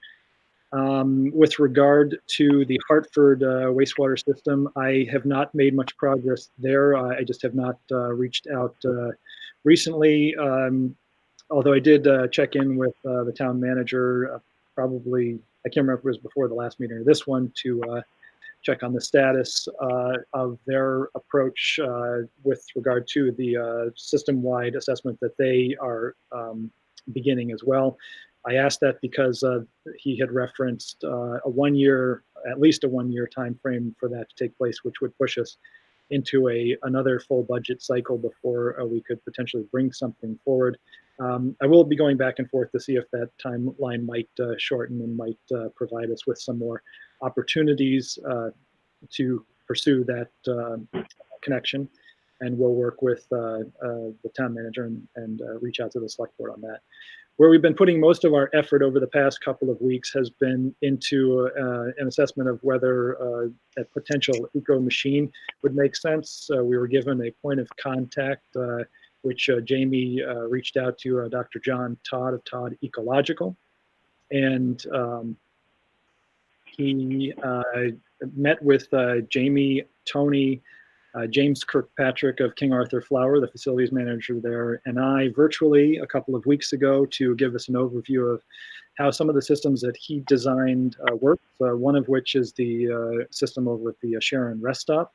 With regard to the Hartford wastewater system, I have not made much progress there. I just have not reached out recently. Although I did check in with the town manager, probably, I can't remember if it was before the last meeting or this one, to check on the status of their approach with regard to the system-wide assessment that they are beginning as well. I asked that because he had referenced at least a one-year time frame for that to take place, which would push us into another full budget cycle before we could potentially bring something forward. I will be going back and forth to see if that timeline might shorten and might provide us with some more opportunities to pursue that connection. And we'll work with the town manager and reach out to the select board on that. Where we've been putting most of our effort over the past couple of weeks has been into an assessment of whether a potential eco machine would make sense. We were given a point of contact, which Jamie reached out to Dr. John Todd of Todd Ecological. And he met with Jamie, Tony, James Kirkpatrick of King Arthur Flour, the facilities manager there, and I virtually a couple of weeks ago to give us an overview of how some of the systems that he designed work, one of which is the system over at the Sharon Rest Stop.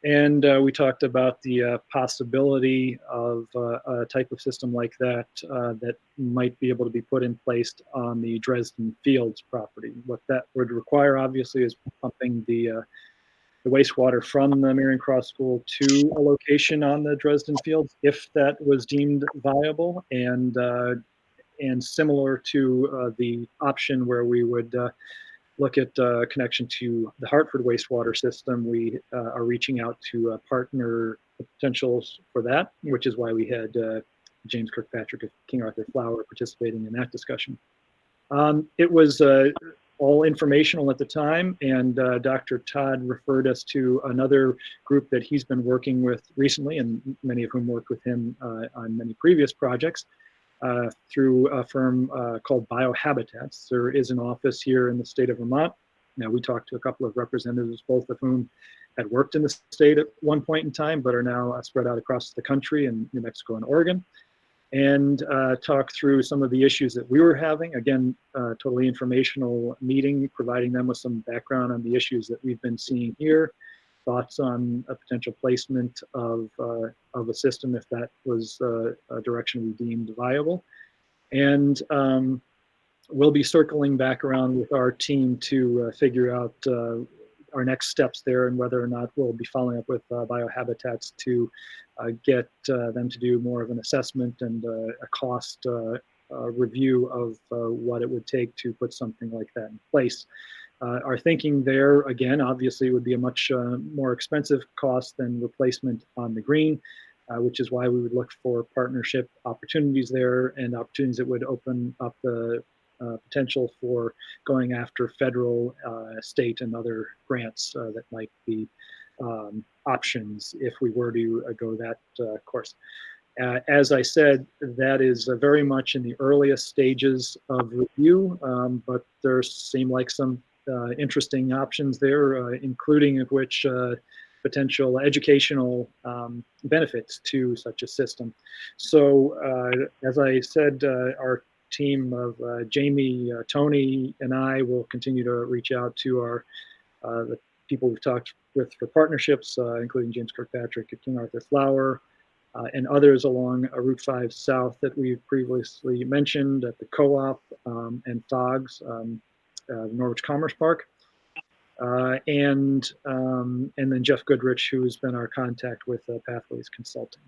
And we talked about the possibility of a type of system like that that might be able to be put in place on the Dresden Fields property. What that would require, obviously, is pumping the wastewater from the Marion Cross School to a location on the Dresden Fields, if that was deemed viable, and similar to the option where we would look at connection to the Hartford wastewater system. We are reaching out to partner potentials for that, which is why we had James Kirkpatrick of King Arthur Flower participating in that discussion. It was all informational at the time, and Dr. Todd referred us to another group that he's been working with recently, and many of whom worked with him on many previous projects, through a firm called Biohabitats. There is an office here in the state of Vermont. Now, we talked to a couple of representatives, both of whom had worked in the state at one point in time, but are now spread out across the country in New Mexico and Oregon, and talk through some of the issues that we were having. Again, totally informational meeting, providing them with some background on the issues that we've been seeing here, thoughts on a potential placement of a system if that was a direction we deemed viable. And we'll be circling back around with our team to figure out our next steps there, and whether or not we'll be following up with Biohabitats to get them to do more of an assessment and a cost review of what it would take to put something like that in place. Our thinking there, again, obviously would be a much more expensive cost than replacement on the green, which is why we would look for partnership opportunities there, and opportunities that would open up the potential for going after federal, state, and other grants that might be options if we were to go that course. As I said, that is very much in the earliest stages of review, but there seem like some interesting options there, including of which potential educational benefits to such a system. So as I said, our team of Jamie, Tony, and I will continue to reach out to our the people we've talked with for partnerships, including James Kirkpatrick at King Arthur Flower, and others along Route 5 South that we've previously mentioned at the Co-op and FOGS, Norwich Commerce Park, and then Jeff Goodrich, who's been our contact with Pathways Consulting.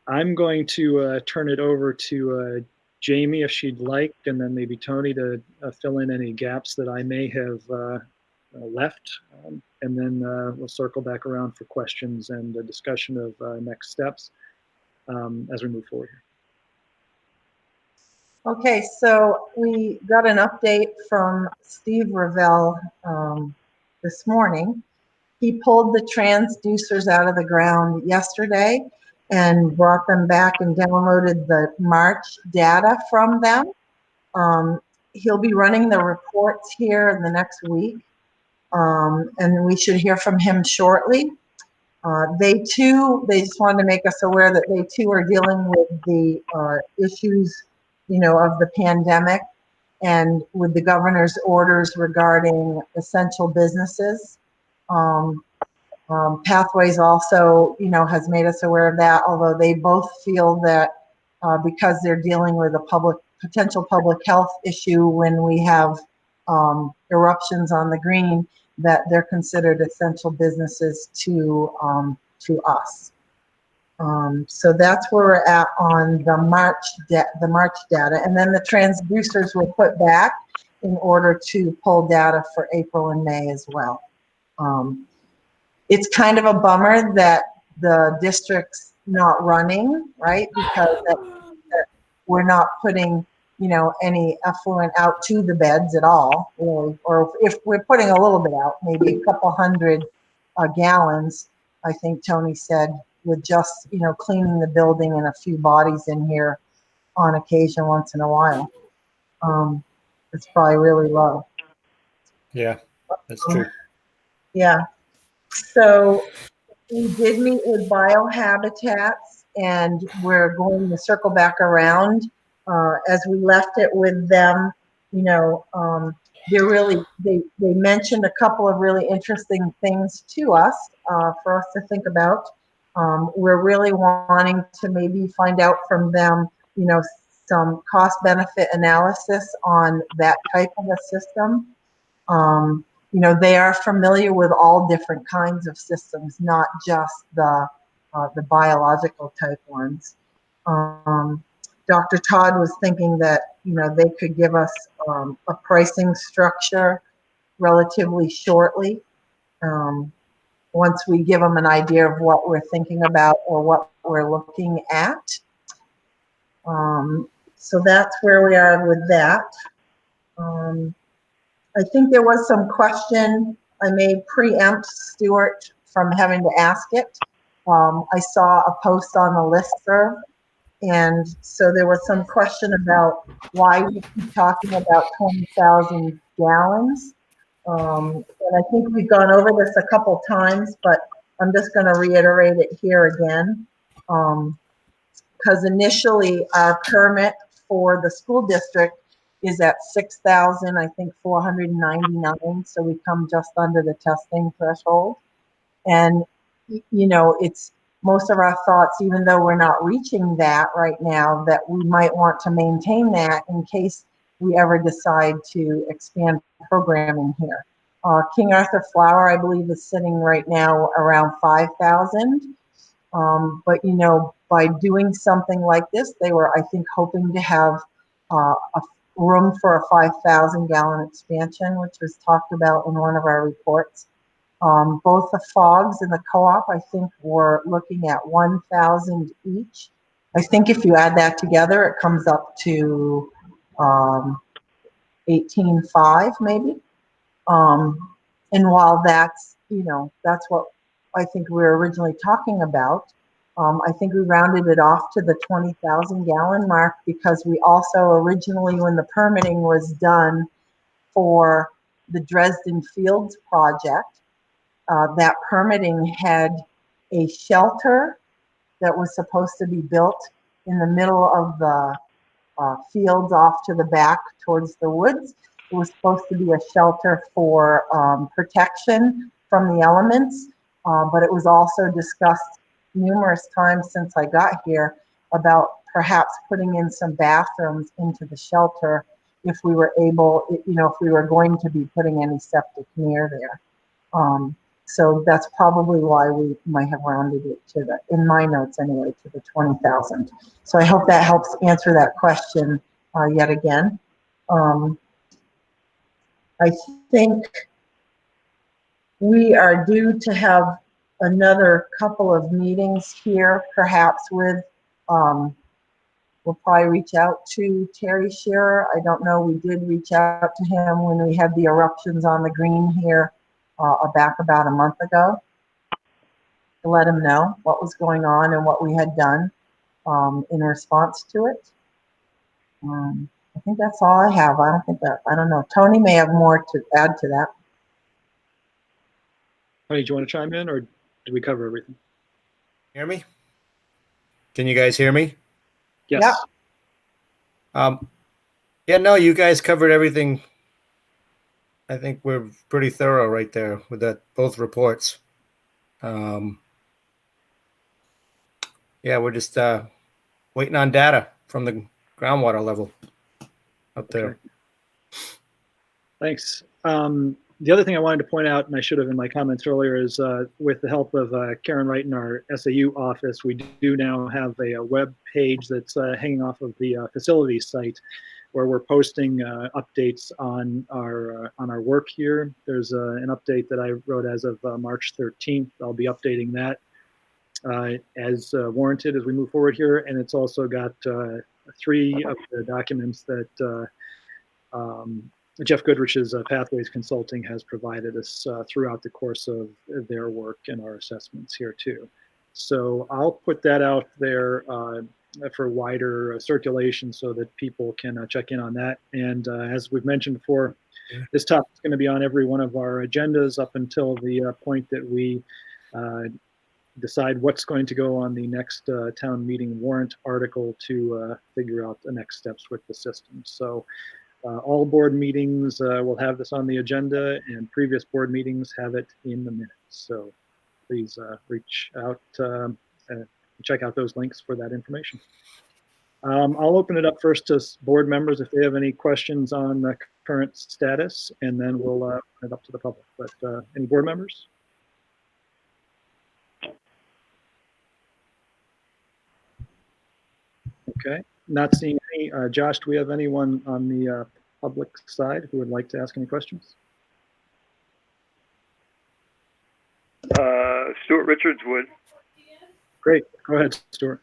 I'm going to turn it over to Jamie, if she'd like, and then maybe Tony to fill in any gaps that I may have left, and then we'll circle back around for questions and a discussion of next steps as we move forward here. Okay, so we got an update from Steve Revell this morning. He pulled the transducers out of the ground yesterday and brought them back and downloaded the March data from them. He'll be running the reports here in the next week, and we should hear from him shortly. They just wanted to make us aware that they too are dealing with the issues, of the pandemic and with the governor's orders regarding essential businesses. Pathways also, has made us aware of that, although they both feel that because they're dealing with a potential public health issue when we have eruptions on the green, that they're considered essential businesses to us. So that's where we're at on the March data, and then the transducers were put back in order to pull data for April and May as well. It's kind of a bummer that the district's not running, right? Because that we're not putting, any effluent out to the beds at all, really. Or if we're putting a little bit out, maybe a couple hundred gallons, I think Tony said, with just, cleaning the building and a few bodies in here on occasion once in a while. It's probably really low. Yeah, that's true. Yeah. So we did meet with Biohabitats, and we're going to circle back around. As we left it with them, they mentioned a couple of really interesting things to us for us to think about. We're really wanting to maybe find out from them, some cost benefit analysis on that type of a system. They are familiar with all different kinds of systems, not just the biological type ones. Dr. Todd was thinking that, they could give us a pricing structure relatively shortly, once we give them an idea of what we're thinking about or what we're looking at. So that's where we are with that. I think there was some question. I may preempt Stuart from having to ask it. I saw a post on the listserv, and so there was some question about why we keep talking about 20,000 gallons. And I think we've gone over this a couple times, but I'm just going to reiterate it here again. Because initially our permit for the school district is at 6,000, I think 499. So we come just under the testing threshold. And, it's most of our thoughts, even though we're not reaching that right now, that we might want to maintain that in case we ever decide to expand programming here. King Arthur Flower, I believe, is sitting right now around 5,000. But, by doing something like this, they were, I think, hoping to have a room for a 5,000 gallon expansion, which was talked about in one of our reports. Both the FOGs and the co-op, I think, were looking at 1,000 each. I think if you add that together, it comes up to 18.5 maybe. And while that's, that's what I think we were originally talking about, I think we rounded it off to the 20,000 gallon mark because we also originally, when the permitting was done for the Dresden Fields project, that permitting had a shelter that was supposed to be built in the middle of the fields off to the back towards the woods. It was supposed to be a shelter for protection from the elements, but it was also discussed numerous times since I got here about perhaps putting in some bathrooms into the shelter if we were able, if we were going to be putting any septic near there. So that's probably why we might have rounded it to the, in my notes anyway, to the 20,000. So I hope that helps answer that question yet again. I think we are due to have another couple of meetings here, perhaps with, we'll probably reach out to Terry Shearer. I don't know, we did reach out to him when we had the eruptions on the green here back about a month ago to let him know what was going on and what we had done in response to it. I think that's all I have. I don't know. Tony may have more to add to that. Tony, do you want to chime in or do we cover everything? Hear me? Can you guys hear me? Yes. Yeah. Yeah, no, you guys covered everything. I think we're pretty thorough right there with that, both reports. Yeah, we're just waiting on data from the groundwater level up there. Okay. Thanks. The other thing I wanted to point out, and I should have in my comments earlier, is with the help of Karen Wright in our SAU office, we do now have a web page that's hanging off of the facilities site, where we're posting updates on our work here. There's an update that I wrote as of March 13th. I'll be updating that as warranted as we move forward here, and it's also got 3 of the documents that Jeff Goodrich's Pathways Consulting has provided us throughout the course of their work and our assessments here too. So I'll put that out there for wider circulation so that people can check in on that. And as we've mentioned before, this topic is going to be on every one of our agendas up until the point that we decide what's going to go on the next town meeting warrant article to figure out the next steps with the system. So All board meetings will have this on the agenda, and previous board meetings have it in the minutes. So please reach out and check out those links for that information. I'll open it up first to board members if they have any questions on the current status, and then we'll open it up to the public. But any board members? Okay, not seeing any. Josh, do we have anyone on the public side who would like to ask any questions? Stuart Richards would. Great, go ahead, Stuart.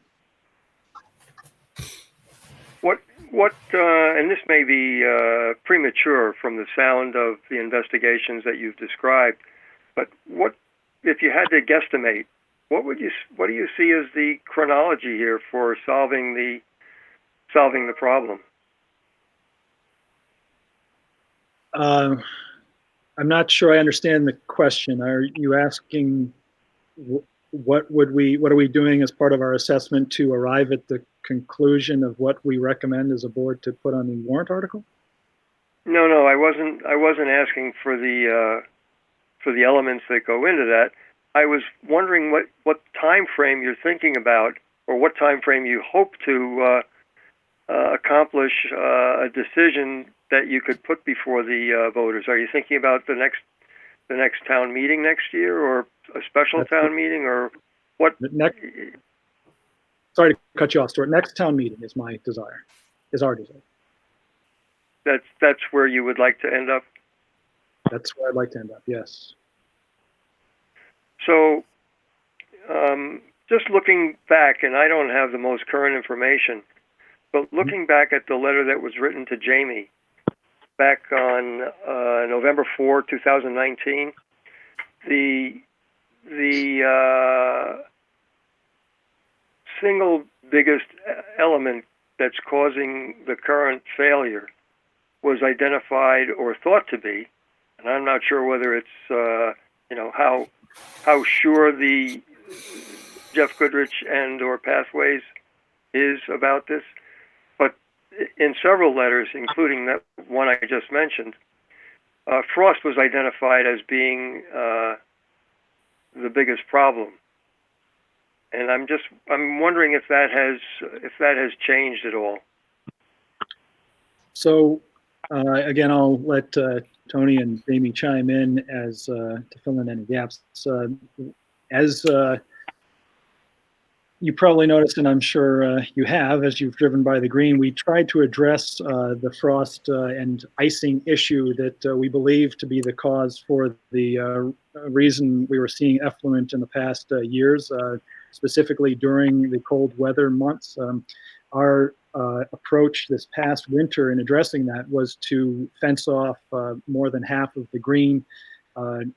What, and this may be premature from the sound of the investigations that you've described, but what, if you had to guesstimate, what do you see as the chronology here for solving the problem? I'm not sure I understand the question. Are you asking what are we doing as part of our assessment to arrive at the conclusion of what we recommend as a board to put on the warrant article? No, I wasn't asking for the elements that go into that. I was wondering what time frame you're thinking about, or what time frame you hope to accomplish a decision that you could put before the voters. Are you thinking about the next town meeting next year, or a special town meeting, or what? Sorry to cut you off, Stuart. Next town meeting is my desire, is our desire. That's where you would like to end up? That's where I'd like to end up, yes. So, just looking back, and I don't have the most current information, but looking back at the letter that was written to Jamie back on November 4, 2019, the single biggest element that's causing the current failure was identified, or thought to be, and I'm not sure whether it's how sure the Jeff Goodrich and or Pathways is about this, but in several letters, including that one I just mentioned, frost was identified as being the biggest problem, and I'm wondering if that has changed at all. So again, I'll let Tony and Jamie chime in as to fill in any gaps. As you probably noticed, and I'm sure you have, as you've driven by the green, we tried to address the frost and icing issue that we believe to be the cause for the reason we were seeing effluent in the past years, specifically during the cold weather months. Our approach this past winter in addressing that was to fence off more than half of the green,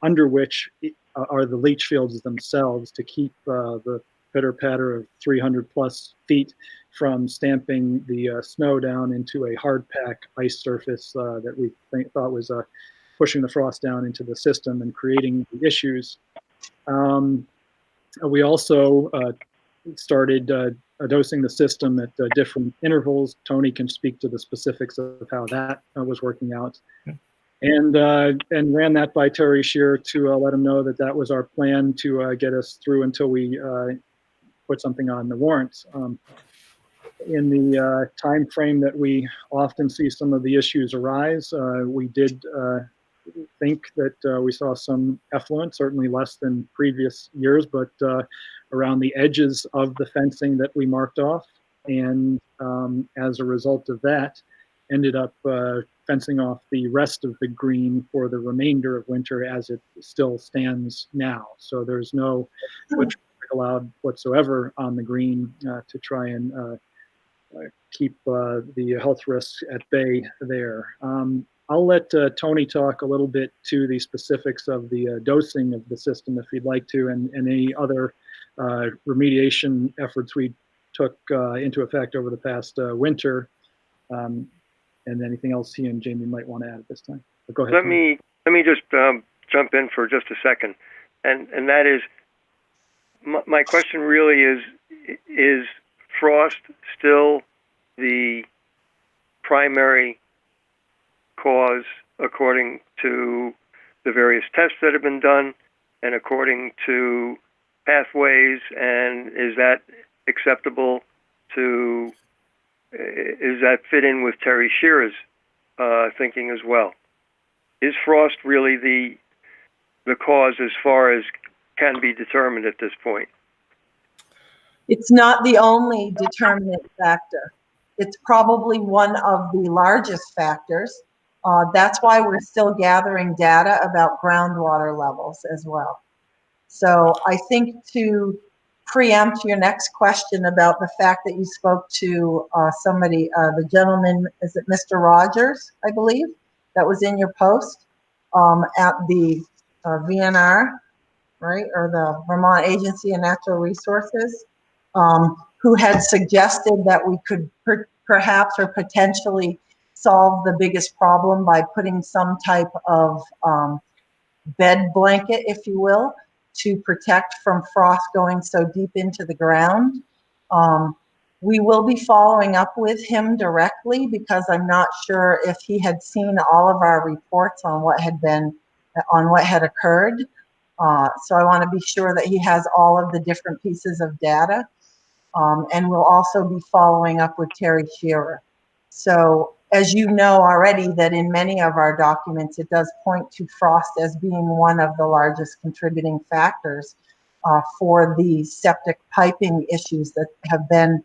under which are the leach fields themselves, to keep the pitter patter of 300 plus feet from stamping the snow down into a hard pack ice surface that we thought was pushing the frost down into the system and creating the issues. We also started dosing the system at different intervals. Tony can speak to the specifics of how that was working out. And ran that by Terry Shear to let him know that that was our plan to get us through until we put something on the warrants. In the time frame that we often see some of the issues arise, we did think that we saw some effluent, certainly less than previous years, but around the edges of the fencing that we marked off. And as a result of that, ended up fencing off the rest of the green for the remainder of winter as it still stands now. So there's no foot traffic allowed whatsoever on the green to try and keep the health risks at bay there. I'll let Tony talk a little bit to the specifics of the dosing of the system if you'd like to, and any other remediation efforts we took into effect over the past winter, and anything else he and Jamie might want to add at this time. But go ahead. Let me just jump in for just a second, and that is my question really is frost still the primary cause according to the various tests that have been done and according to pathways, and is that acceptable to, is that fit in with Terry Shearer's thinking as well? Is frost really the cause as far as can be determined at this point? It's not the only determinant factor. It's probably one of the largest factors. That's why we're still gathering data about groundwater levels as well. So I think to preempt your next question about the fact that you spoke to somebody, the gentleman, is it Mr. Rogers, I believe, that was in your post at the VNR, right, or the Vermont Agency of Natural Resources, who had suggested that we could perhaps or potentially solve the biggest problem by putting some type of bed blanket, if you will, to protect from frost going so deep into the ground. We will be following up with him directly because I'm not sure if he had seen all of our reports on what had occurred. So I want to be sure that he has all of the different pieces of data. And we'll also be following up with Terry Shearer. So as you know already, that in many of our documents, it does point to frost as being one of the largest contributing factors for the septic piping issues that have been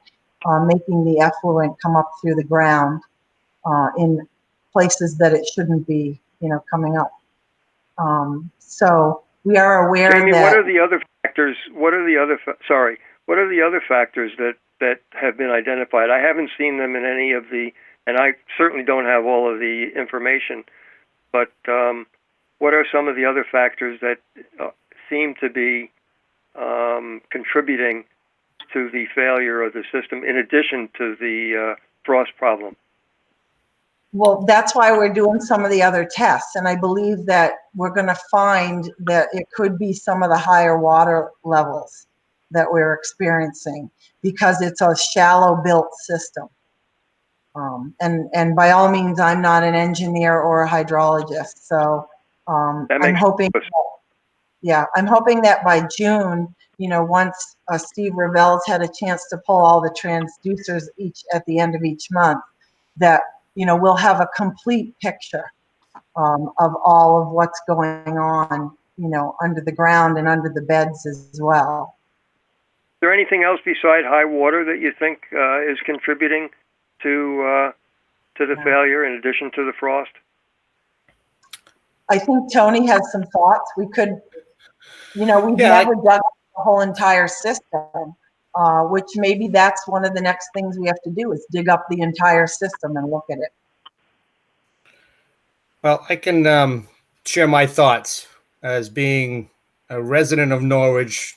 making the effluent come up through the ground in places that it shouldn't be, coming up. So we are aware Jamie, that. what are the other factors? What are the other factors that have been identified? I haven't seen them in any of the, and I certainly don't have all of the information, but what are some of the other factors that seem to be contributing to the failure of the system in addition to the frost problem? Well, that's why we're doing some of the other tests. And I believe that we're going to find that it could be some of the higher water levels that we're experiencing because it's a shallow built system. And by all means, I'm not an engineer or a hydrologist. So I'm hoping, I'm hoping that by June, once Steve Revell's had a chance to pull all the transducers at the end of each month, that, we'll have a complete picture of all of what's going on, under the ground and under the beds as well. Is there anything else beside high water that you think is contributing to the failure in addition to the frost? I think Tony has some thoughts. We could, we've never dug the whole entire system, which maybe that's one of the next things we have to do is dig up the entire system and look at it. Well, I can share my thoughts as being a resident of Norwich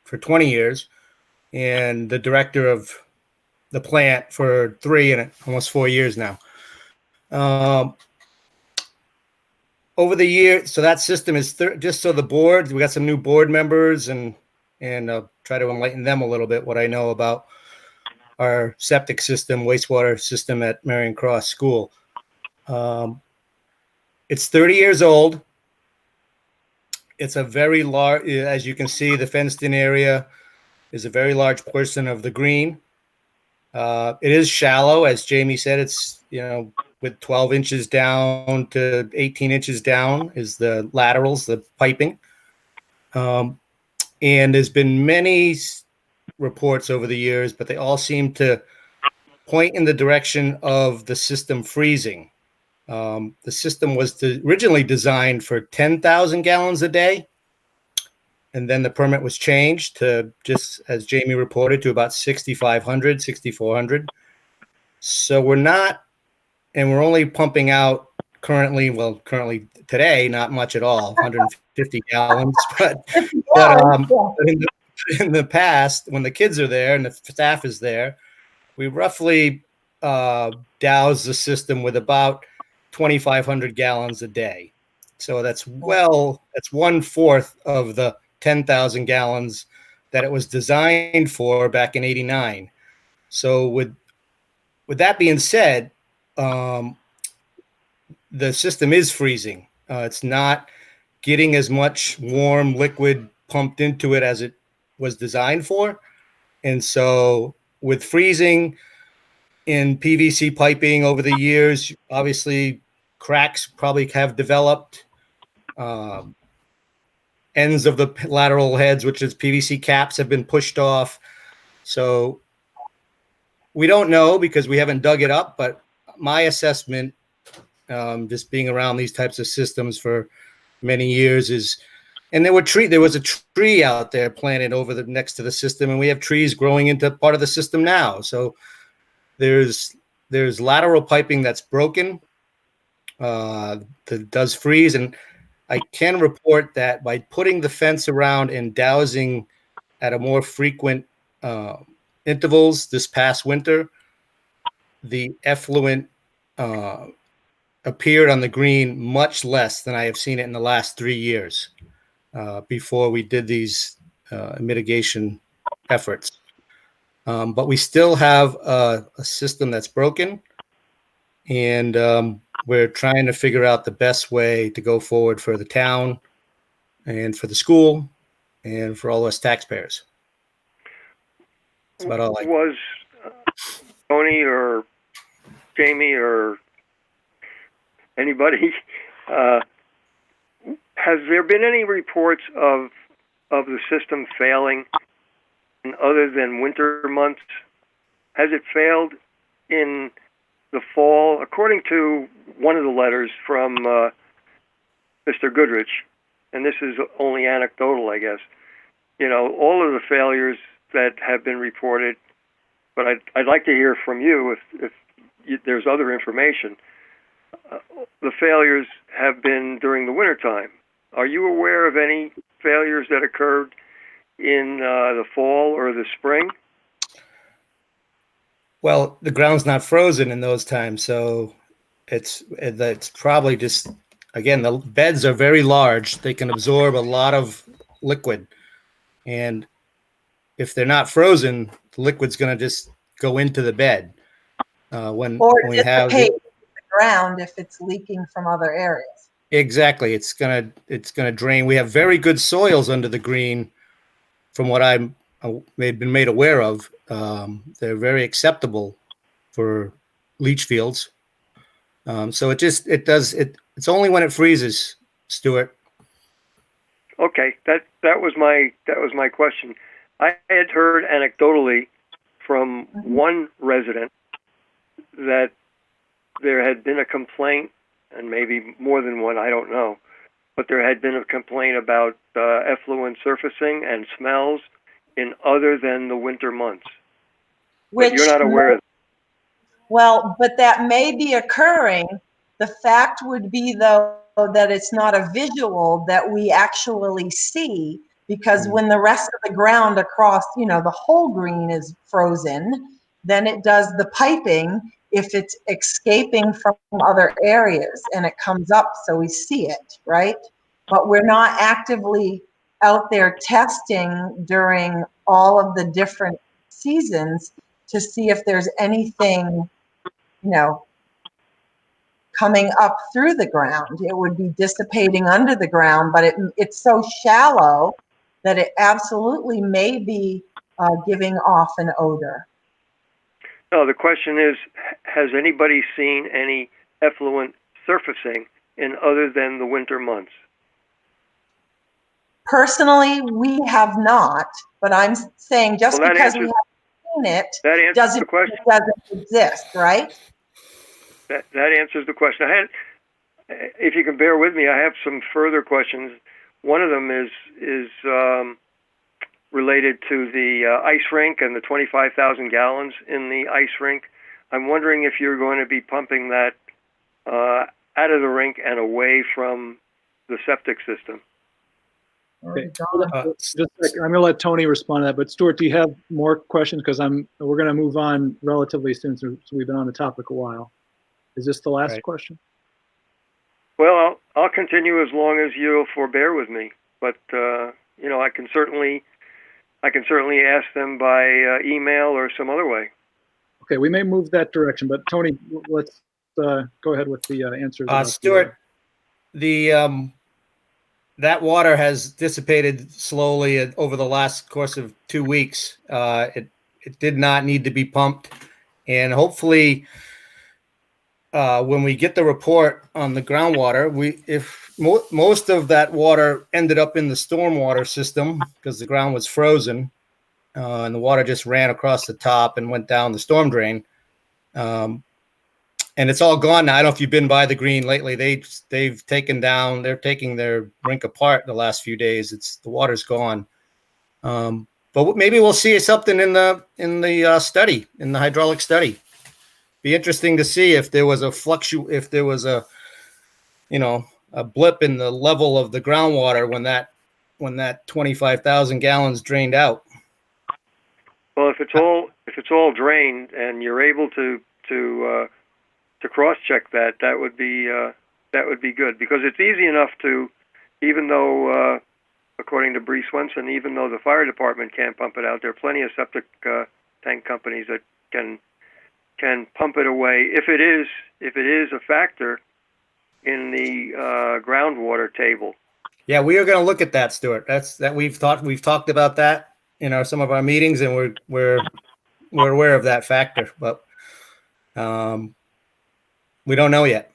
for 20 years and the director of the plant for 3 and almost 4 years now. Over the year, so that system is just so the board, we got some new board members and try to enlighten them a little bit what I know about our septic system, wastewater system at Marion Cross School. It's 30 years old. It's a very large, as you can see, the fenced-in area is a very large portion of the green. It is shallow, as Jamie said. It's, with 12 inches down to 18 inches down is the laterals, the piping. And there's been many reports over the years, but they all seem to point in the direction of the system freezing. The system was originally designed for 10,000 gallons a day. And then the permit was changed to, just as Jamie reported, to about 6,500, 6,400. So we're only pumping out currently today, not much at all, 150 gallons. But in the past, when the kids are there and the staff is there, we roughly douse the system with about 2,500 gallons a day. So that's 1/4 of the 10,000 gallons that it was designed for back in '89. So with that being said, the system is freezing. It's not getting as much warm liquid pumped into it as it was designed for. And so with freezing in PVC piping over the years, obviously cracks probably have developed. Ends of the lateral heads, which is PVC caps, have been pushed off. So we don't know because we haven't dug it up, but my assessment, just being around these types of systems for many years, is, and there was a tree out there planted over the next to the system, and we have trees growing into part of the system now. So there's lateral piping that's broken, that does freeze, and I can report that by putting the fence around and dowsing at a more frequent intervals this past winter, the effluent appeared on the green much less than I have seen it in the last 3 years before we did these mitigation efforts. But we still have a system that's broken, and we're trying to figure out the best way to go forward for the town and for the school and for all us taxpayers. That's about all I. Was Tony or Jamie or anybody, has there been any reports of the system failing in other than winter months? Has it failed in the fall? According to one of the letters from Mr. Goodrich, and this is only anecdotal, I guess, all of the failures that have been reported, but I'd like to hear from you if there's other information. The failures have been during the wintertime. Are you aware of any failures that occurred in the fall or the spring? Well, the ground's not frozen in those times, so it's probably just, again, the beds are very large. They can absorb a lot of liquid, and if they're not frozen, the liquid's going to just go into the bed. When we have the ground if it's leaking from other areas. Exactly, it's gonna drain. We have very good soils under the green, from what I've been made aware of. They're very acceptable for leach fields. So it's only when it freezes, Stuart. Okay, that was my question. I had heard anecdotally from one resident that there had been a complaint, and maybe more than one, I don't know, but there had been a complaint about effluent surfacing and smells in other than the winter months. But you're not aware of that. Well, but that may be occurring. The fact would be, though, that it's not a visual that we actually see, because when the rest of the ground across, the whole green is frozen, then it does the piping if it's escaping from other areas and it comes up, so we see it, right? But we're not actively out there testing during all of the different seasons to see if there's anything, coming up through the ground. It would be dissipating under the ground, but it's so shallow that it absolutely may be giving off an odor. No, the question is, has anybody seen any effluent surfacing in other than the winter months? Personally, we have not, but I'm saying just because we haven't seen it doesn't mean it doesn't exist, right? That answers the question. If you can bear with me, I have some further questions. One of them is related to the ice rink and the 25,000 gallons in the ice rink. I'm wondering if you're going to be pumping that out of the rink and away from the septic system. Okay. I'm going to let Tony respond to that, but Stuart, do you have more questions? Because we're going to move on relatively soon, so we've been on the topic a while. Is this the last question? Well, I'll continue as long as you'll forbear with me, but I can certainly ask them by email or some other way. Okay, we may move that direction, but Tony, let's go ahead with the answers. about Stuart, that water has dissipated slowly over the last course of 2 weeks. It did not need to be pumped, and hopefully, when we get the report on the groundwater, most of that water ended up in the stormwater system because the ground was frozen, and the water just ran across the top and went down the storm drain. And it's all gone now. I don't know if you've been by the green lately. They've taken down. They're taking their rink apart the last few days. The water's gone. But maybe we'll see something in the study, in the hydraulic study. Be interesting to see if there was a blip in the level of the groundwater when that 25,000 gallons drained out. Well, if it's all drained and you're able to cross-check that would be good, because it's easy enough to, even though according to Bree Swenson, even though the fire department can't pump it out, there are plenty of septic tank companies that can pump it away if it is a factor in the groundwater table. Yeah, we are going to look at that, Stuart. We've talked about that in some of our meetings, and we're aware of that factor, but we don't know yet.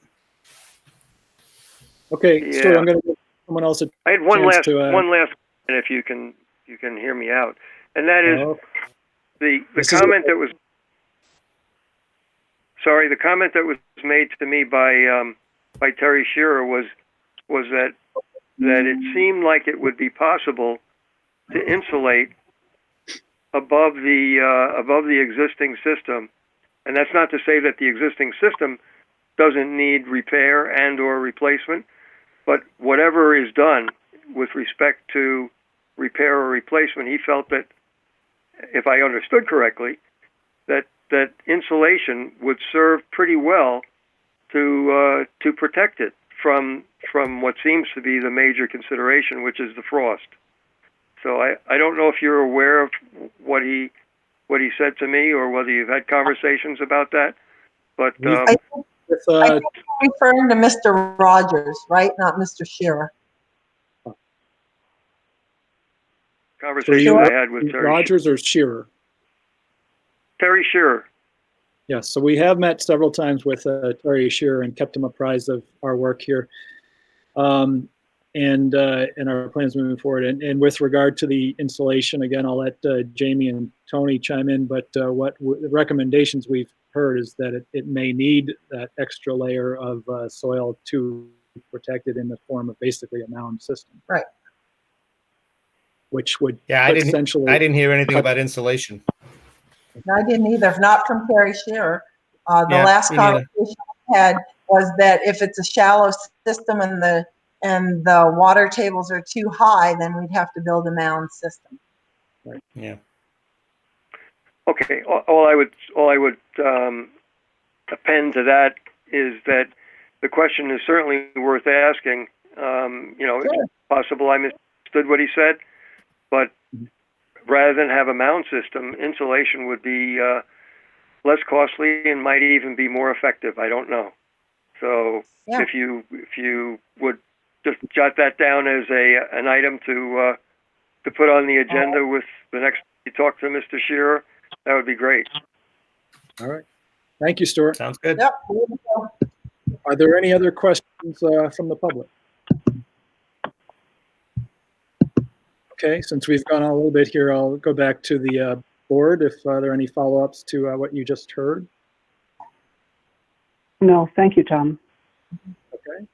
Okay, Yeah. Stuart, I'm going to give someone else a I had one chance last to, question, if you can hear me out, and that is the comment that was. Sorry, the comment that was made to me by Terry Shearer was that it seemed like it would be possible to insulate above the existing system, and that's not to say that the existing system doesn't need repair and or replacement, but whatever is done with respect to repair or replacement, he felt that, if I understood correctly, that insulation would serve pretty well to protect it from what seems to be the major consideration, which is the frost. So I don't know if you're aware of what he said to me, or whether you've had conversations about that. But I think you're referring to Mr. Rogers, right? Not Mr. Shearer. Conversation I had with Terry Rogers or Shearer? Terry Shearer. Yes, so we have met several times with Terry Shearer and kept him apprised of our work here, and our plans moving forward. And with regard to the insulation, again, I'll let Jamie and Tony chime in. But the recommendations we've heard is that it may need that extra layer of soil to protect it in the form of basically a mound system. Right. Which would I didn't hear anything about insulation. I didn't either, not from Terry Shearer. The Yeah, last me neither. conversation I had was that if it's a shallow system and the water tables are too high, then we'd have to build a mound system. Right. Yeah. Okay. All I would append to that is that the question is certainly worth asking. Sure. It's possible I misunderstood what he said, but rather than have a mound system, insulation would be less costly and might even be more effective. I don't know. So Yeah. if you would just jot that down as an item to put on the agenda with the next you talk to Mr. Shearer, that would be great. All right. Thank you, Stuart. Sounds good. Yep. Are there any other questions from the public? Okay, since we've gone a little bit here, I'll go back to the board if there are any follow-ups to what you just heard. No, thank you, Tom. Okay.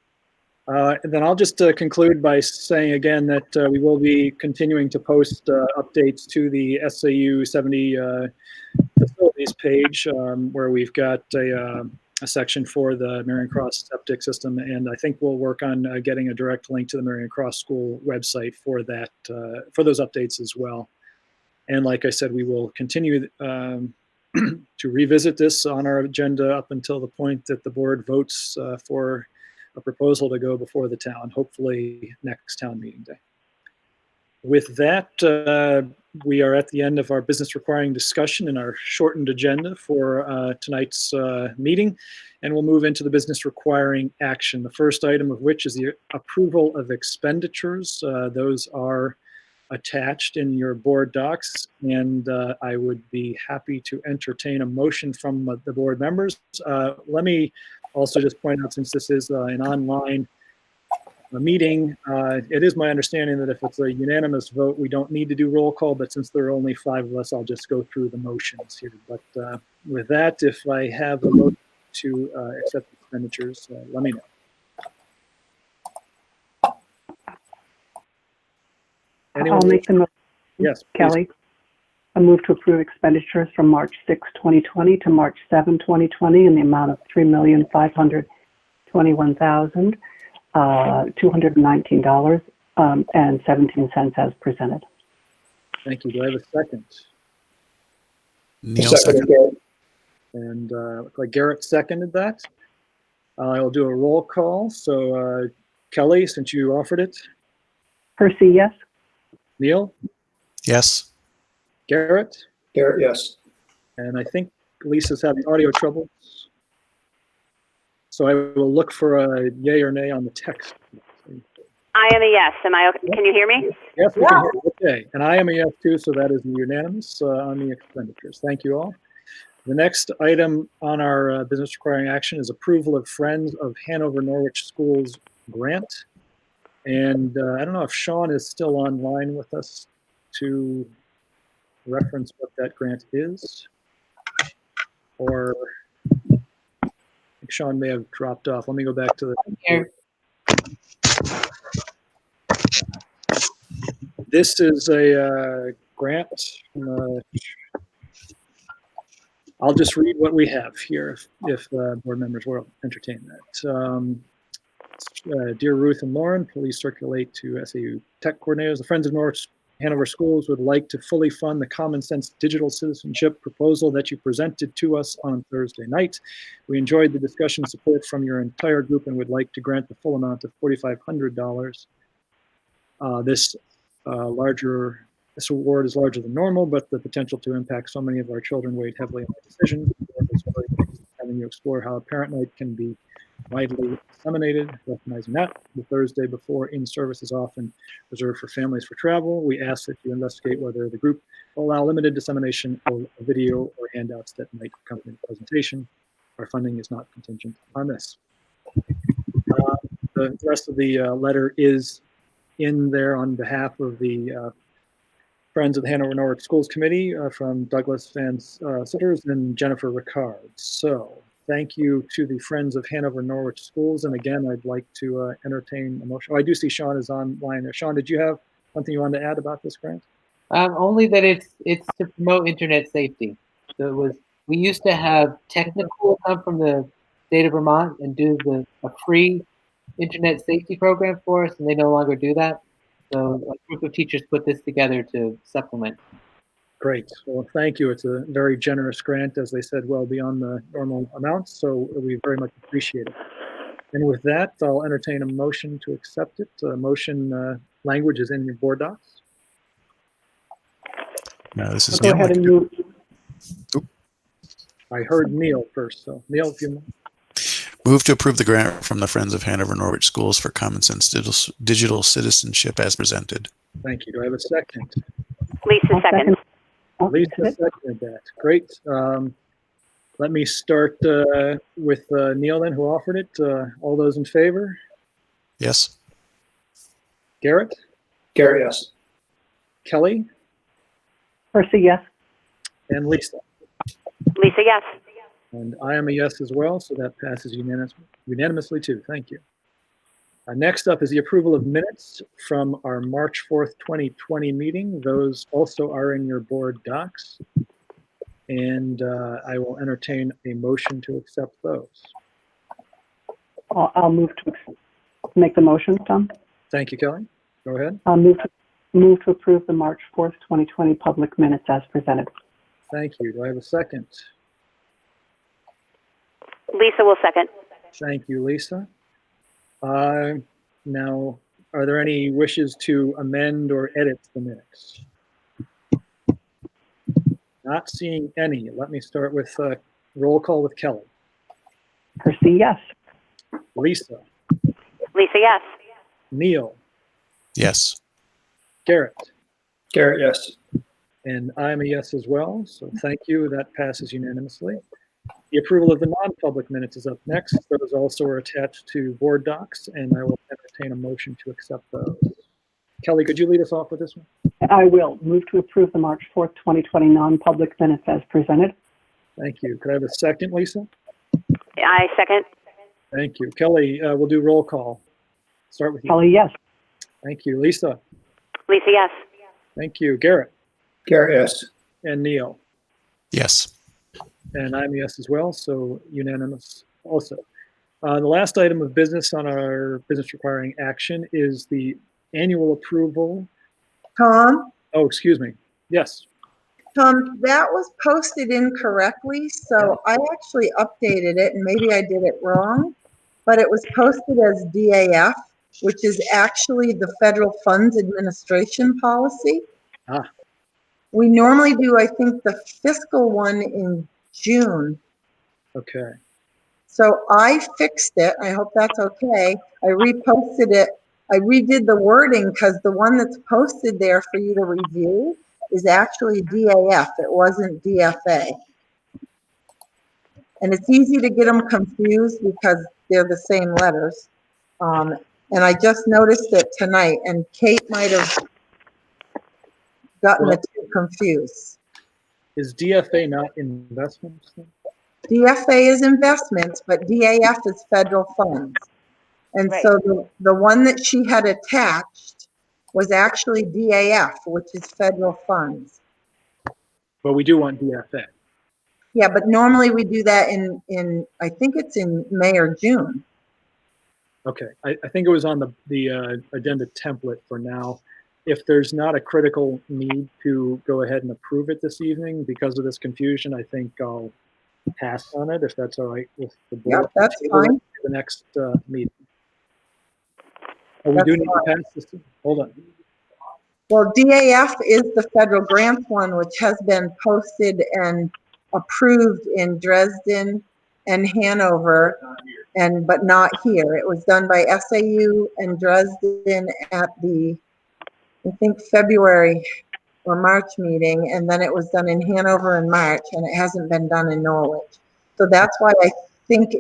And then I'll just conclude by saying again that we will be continuing to post updates to the SAU 70 facilities page, where we've got a section for the Marion Cross septic system, and I think we'll work on getting a direct link to the Marion Cross School website for that, for those updates as well. And like I said, we will continue to revisit this on our agenda up until the point that the board votes for a proposal to go before the town, hopefully next town meeting day. With that, we are at the end of our business requiring discussion and our shortened agenda for tonight's meeting, and we'll move into the business requiring action. The first item of which is the approval of expenditures. Those are attached in your board docs, and I would be happy to entertain a motion from the board members. Let me also just point out, since this is an online meeting, it is my understanding that if it's a unanimous vote, we don't need to do roll call, but since there are only 5 of us, I'll just go through the motions here. But with that, if I have a motion to accept expenditures, let me know. Anyone? I'll make the motion. Yes, please. Kelly. I move to approve expenditures from March 6, 2020 to March 7, 2020 in the amount of $3,521,219.17 as presented. Thank you. Do I have a second? Neil second. And looks like Garrett seconded that. I'll do a roll call. So Kelly, since you offered it. Percy, yes. Neil? Yes. Garrett? Garrett, yes. And I think Lisa's having audio troubles. So I will look for a yay or nay on the text. I am a yes. Can you hear me? Yes, we can hear you. Okay. And I am a yes too, so that is unanimous on the expenditures. Thank you all. The next item on our business requiring action is approval of Friends of Hanover Norwich Schools grant. And I don't know if Sean is still online with us to reference what that grant is, or I think Sean may have dropped off. Let me go back to the. This is a grant. I'll just read what we have here if board members will entertain that. Dear Ruth and Lauren, please circulate to SAU Tech coordinators. The Friends of Norwich Hanover Schools would like to fully fund the Common Sense Digital Citizenship proposal that you presented to us on Thursday night. We enjoyed the discussion support from your entire group and would like to grant the full amount of $4,500. This award is larger than normal, but the potential to impact so many of our children weighed heavily on the decision. Having you explore how a parent night can be widely disseminated, recognizing that the Thursday before in-service is often reserved for families for travel. We ask that you investigate whether the group will allow limited dissemination of a video or handouts that might accompany the presentation. Our funding is not contingent on this. The rest of the letter is in there on behalf of the Friends of the Hanover Norwich Schools Committee from Douglas Van Sitters and Jennifer Ricard. So thank you to the Friends of Hanover Norwich Schools. And again, I'd like to entertain a motion. Oh, I do see Sean is online there. Sean, did you have something you wanted to add about this grant? Only that it's to promote internet safety. So we used to have technical come from the state of Vermont and do a free internet safety program for us, and they no longer do that. So a group of teachers put this together to supplement. Great. Well, thank you. It's a very generous grant, as they said, well beyond the normal amounts. So we very much appreciate it. And with that, I'll entertain a motion to accept it. Motion language is in your board docs. No, this is Go Neil. ahead and move. I heard Neil first. So Neil, if you Move to approve the grant from the Friends of Hanover Norwich Schools for Common Sense Digital Citizenship as presented. Thank you. Do I have a second? Lisa second. Lisa seconded that. Great. Let me start with Neil then, who offered it. All those in favor? Yes. Garrett? Garrett, yes. Kelly? Percy, yes. And Lisa? Lisa, yes. And I am a yes as well, so that passes unanimously too. Thank you. Next up is the approval of minutes from our March 4th, 2020 meeting. Those also are in your board docs. And I will entertain a motion to accept those. I'll move to make the motion, Tom. Thank you, Kelly. Go ahead. I'll move to approve the March 4th, 2020 public minutes as presented. Thank you. Do I have a second? Lisa will second. Thank you, Lisa. Now, Are there any wishes to amend or edit the minutes? Not seeing any. Let me start with roll call with Kelly. Percy, yes. Lisa. Lisa, yes. Neil. Yes. Garrett. Garrett, yes. And I'm a yes as well. So thank you. That passes unanimously. The approval of the non-public minutes is up next. Those also are attached to board docs, and I will entertain a motion to accept those. Kelly, could you lead us off with this one? I will move to approve the March 4th, 2020 non-public minutes as presented. Thank you. Could I have a second, Lisa? I second. Thank you. Kelly, we'll do roll call. Start with you. Kelly, yes. Thank you. Lisa. Lisa, yes. Thank you. Garrett. Garrett, yes. And Neil. Yes. And I'm a yes as well, so unanimous also. The last item of business on our business requiring action is the annual approval. Tom? Oh, excuse me. Yes. Tom, that was posted incorrectly, so I actually updated it, and maybe I did it wrong, but it was posted as DAF, which is actually the Federal Funds Administration Policy. Ah. We normally do, I think, the fiscal one in June. Okay. So I fixed it. I hope that's okay. I reposted it. I redid the wording because the one that's posted there for you to review is actually DAF. It wasn't DFA. And it's easy to get them confused because they're the same letters. And I just noticed it tonight, and Kate might have gotten the two confused. Is DFA not investments? DFA is investments, but DAF is federal funds. And Right. so the one that she had attached was actually DAF, which is federal funds. But we do want DFA. Yeah, but normally we do that in I think it's in May or June. Okay. I think it was on the agenda template for now. If there's not a critical need to go ahead and approve it this evening because of this confusion, I think I'll pass on it if that's all right with the board. Yeah, that's Table it fine. for the next meeting. Oh, we do need to pass this. Hold on. Well, DAF is the federal grant one, which has been posted and approved in Dresden and Hanover, but not here. It was done by SAU and Dresden at the, I think, February or March meeting, and then it was done in Hanover in March, and it hasn't been done in Norwich. So that's why I think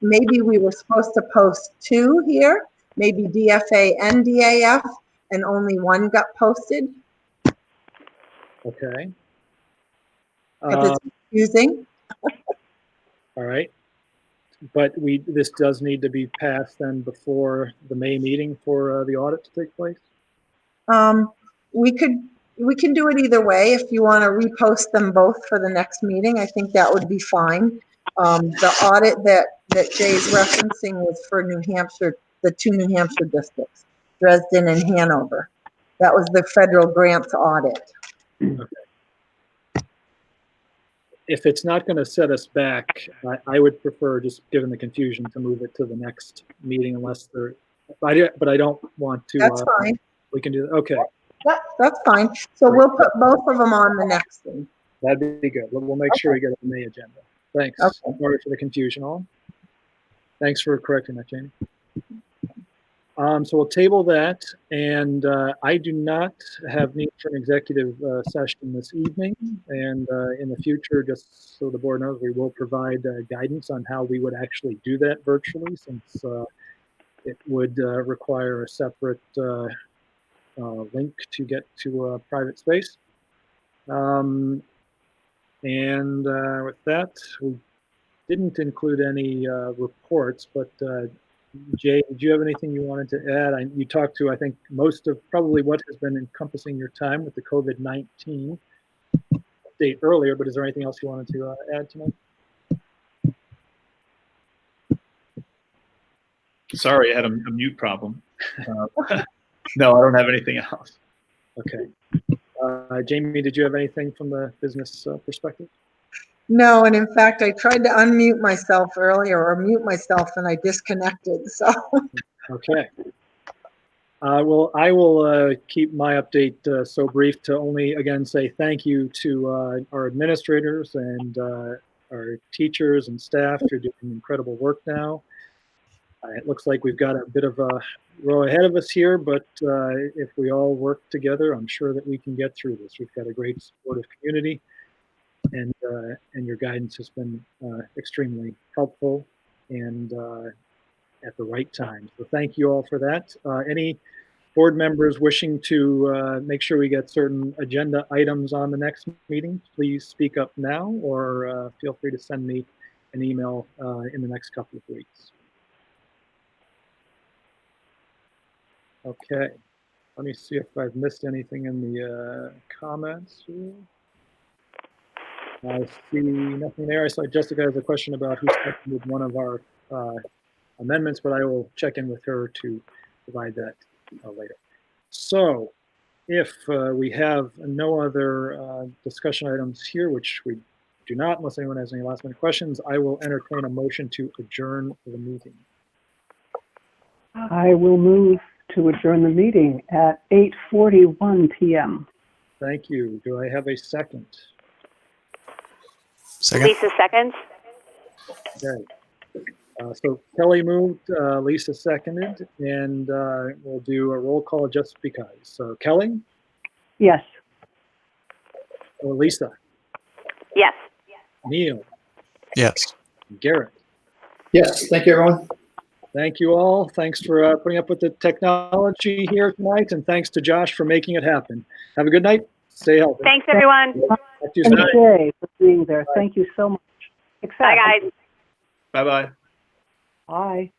maybe we were supposed to post two here, maybe DFA and DAF, and only one got posted. Okay. Because it's confusing. All right. But this does need to be passed then before the May meeting for the audit to take place? We can do it either way. If you want to repost them both for the next meeting, I think that would be fine. The audit that Jay's referencing was for New Hampshire, the two New Hampshire districts, Dresden and Hanover. That was the federal grants audit. Okay. If it's not going to set us back, I would prefer, just given the confusion, to move it to the next meeting unless there, but I don't want to. That's fine. We can do that. Okay. That's fine. So we'll put both of them on the next one. That'd be good. We'll make sure we get it on the agenda. Thanks. Okay. Sorry for the confusion all. Thanks for correcting that, Janie. So we'll table that, and I do not have need for an executive session this evening, and in the future, just so the board knows, we will provide guidance on how we would actually do that virtually, since it would require a separate link to get to a private space. And with that, we didn't include any reports, but Jay, did you have anything you wanted to add? You talked to, I think, most of probably what has been encompassing your time with the COVID-19 update earlier, but is there anything else you wanted to add tonight? Sorry, I had a mute problem. No, I don't have anything else. Okay. Jamie, did you have anything from the business perspective? No, and in fact, I tried to unmute myself earlier or mute myself and I disconnected, so. Okay. Well, I will keep my update so brief to only again say thank you to our administrators and our teachers and staff. You're doing incredible work now. It looks like we've got a bit of a row ahead of us here, but if we all work together, I'm sure that we can get through this. We've got a great supportive community, and your guidance has been extremely helpful and at the right time. So thank you all for that. Any board members wishing to make sure we get certain agenda items on the next meeting, please speak up now, or feel free to send me an email in the next couple of weeks. Okay, let me see if I've missed anything in the comments here. I see nothing there. I saw Jessica has a question about who seconded one of our amendments, but I will check in with her to provide that later. So if we have no other discussion items here, which we do not, unless anyone has any last minute questions, I will entertain a motion to adjourn the meeting. I will move to adjourn the meeting at 8:41 p.m. Thank you. Do I have a second? Second. Lisa seconds. Okay. So Kelly moved, Lisa seconded, and we'll do a roll call just because. So Kelly? Yes. Lisa? Yes. Neil? Yes. Garrett? Yes, thank you, everyone. Thank you all. Thanks for putting up with the technology here tonight, and thanks to Josh for making it happen. Have a good night. Stay healthy. Thanks, everyone. Talk to you And soon. Jay for being there. Thank you so much. Bye, guys. Bye-bye. Bye.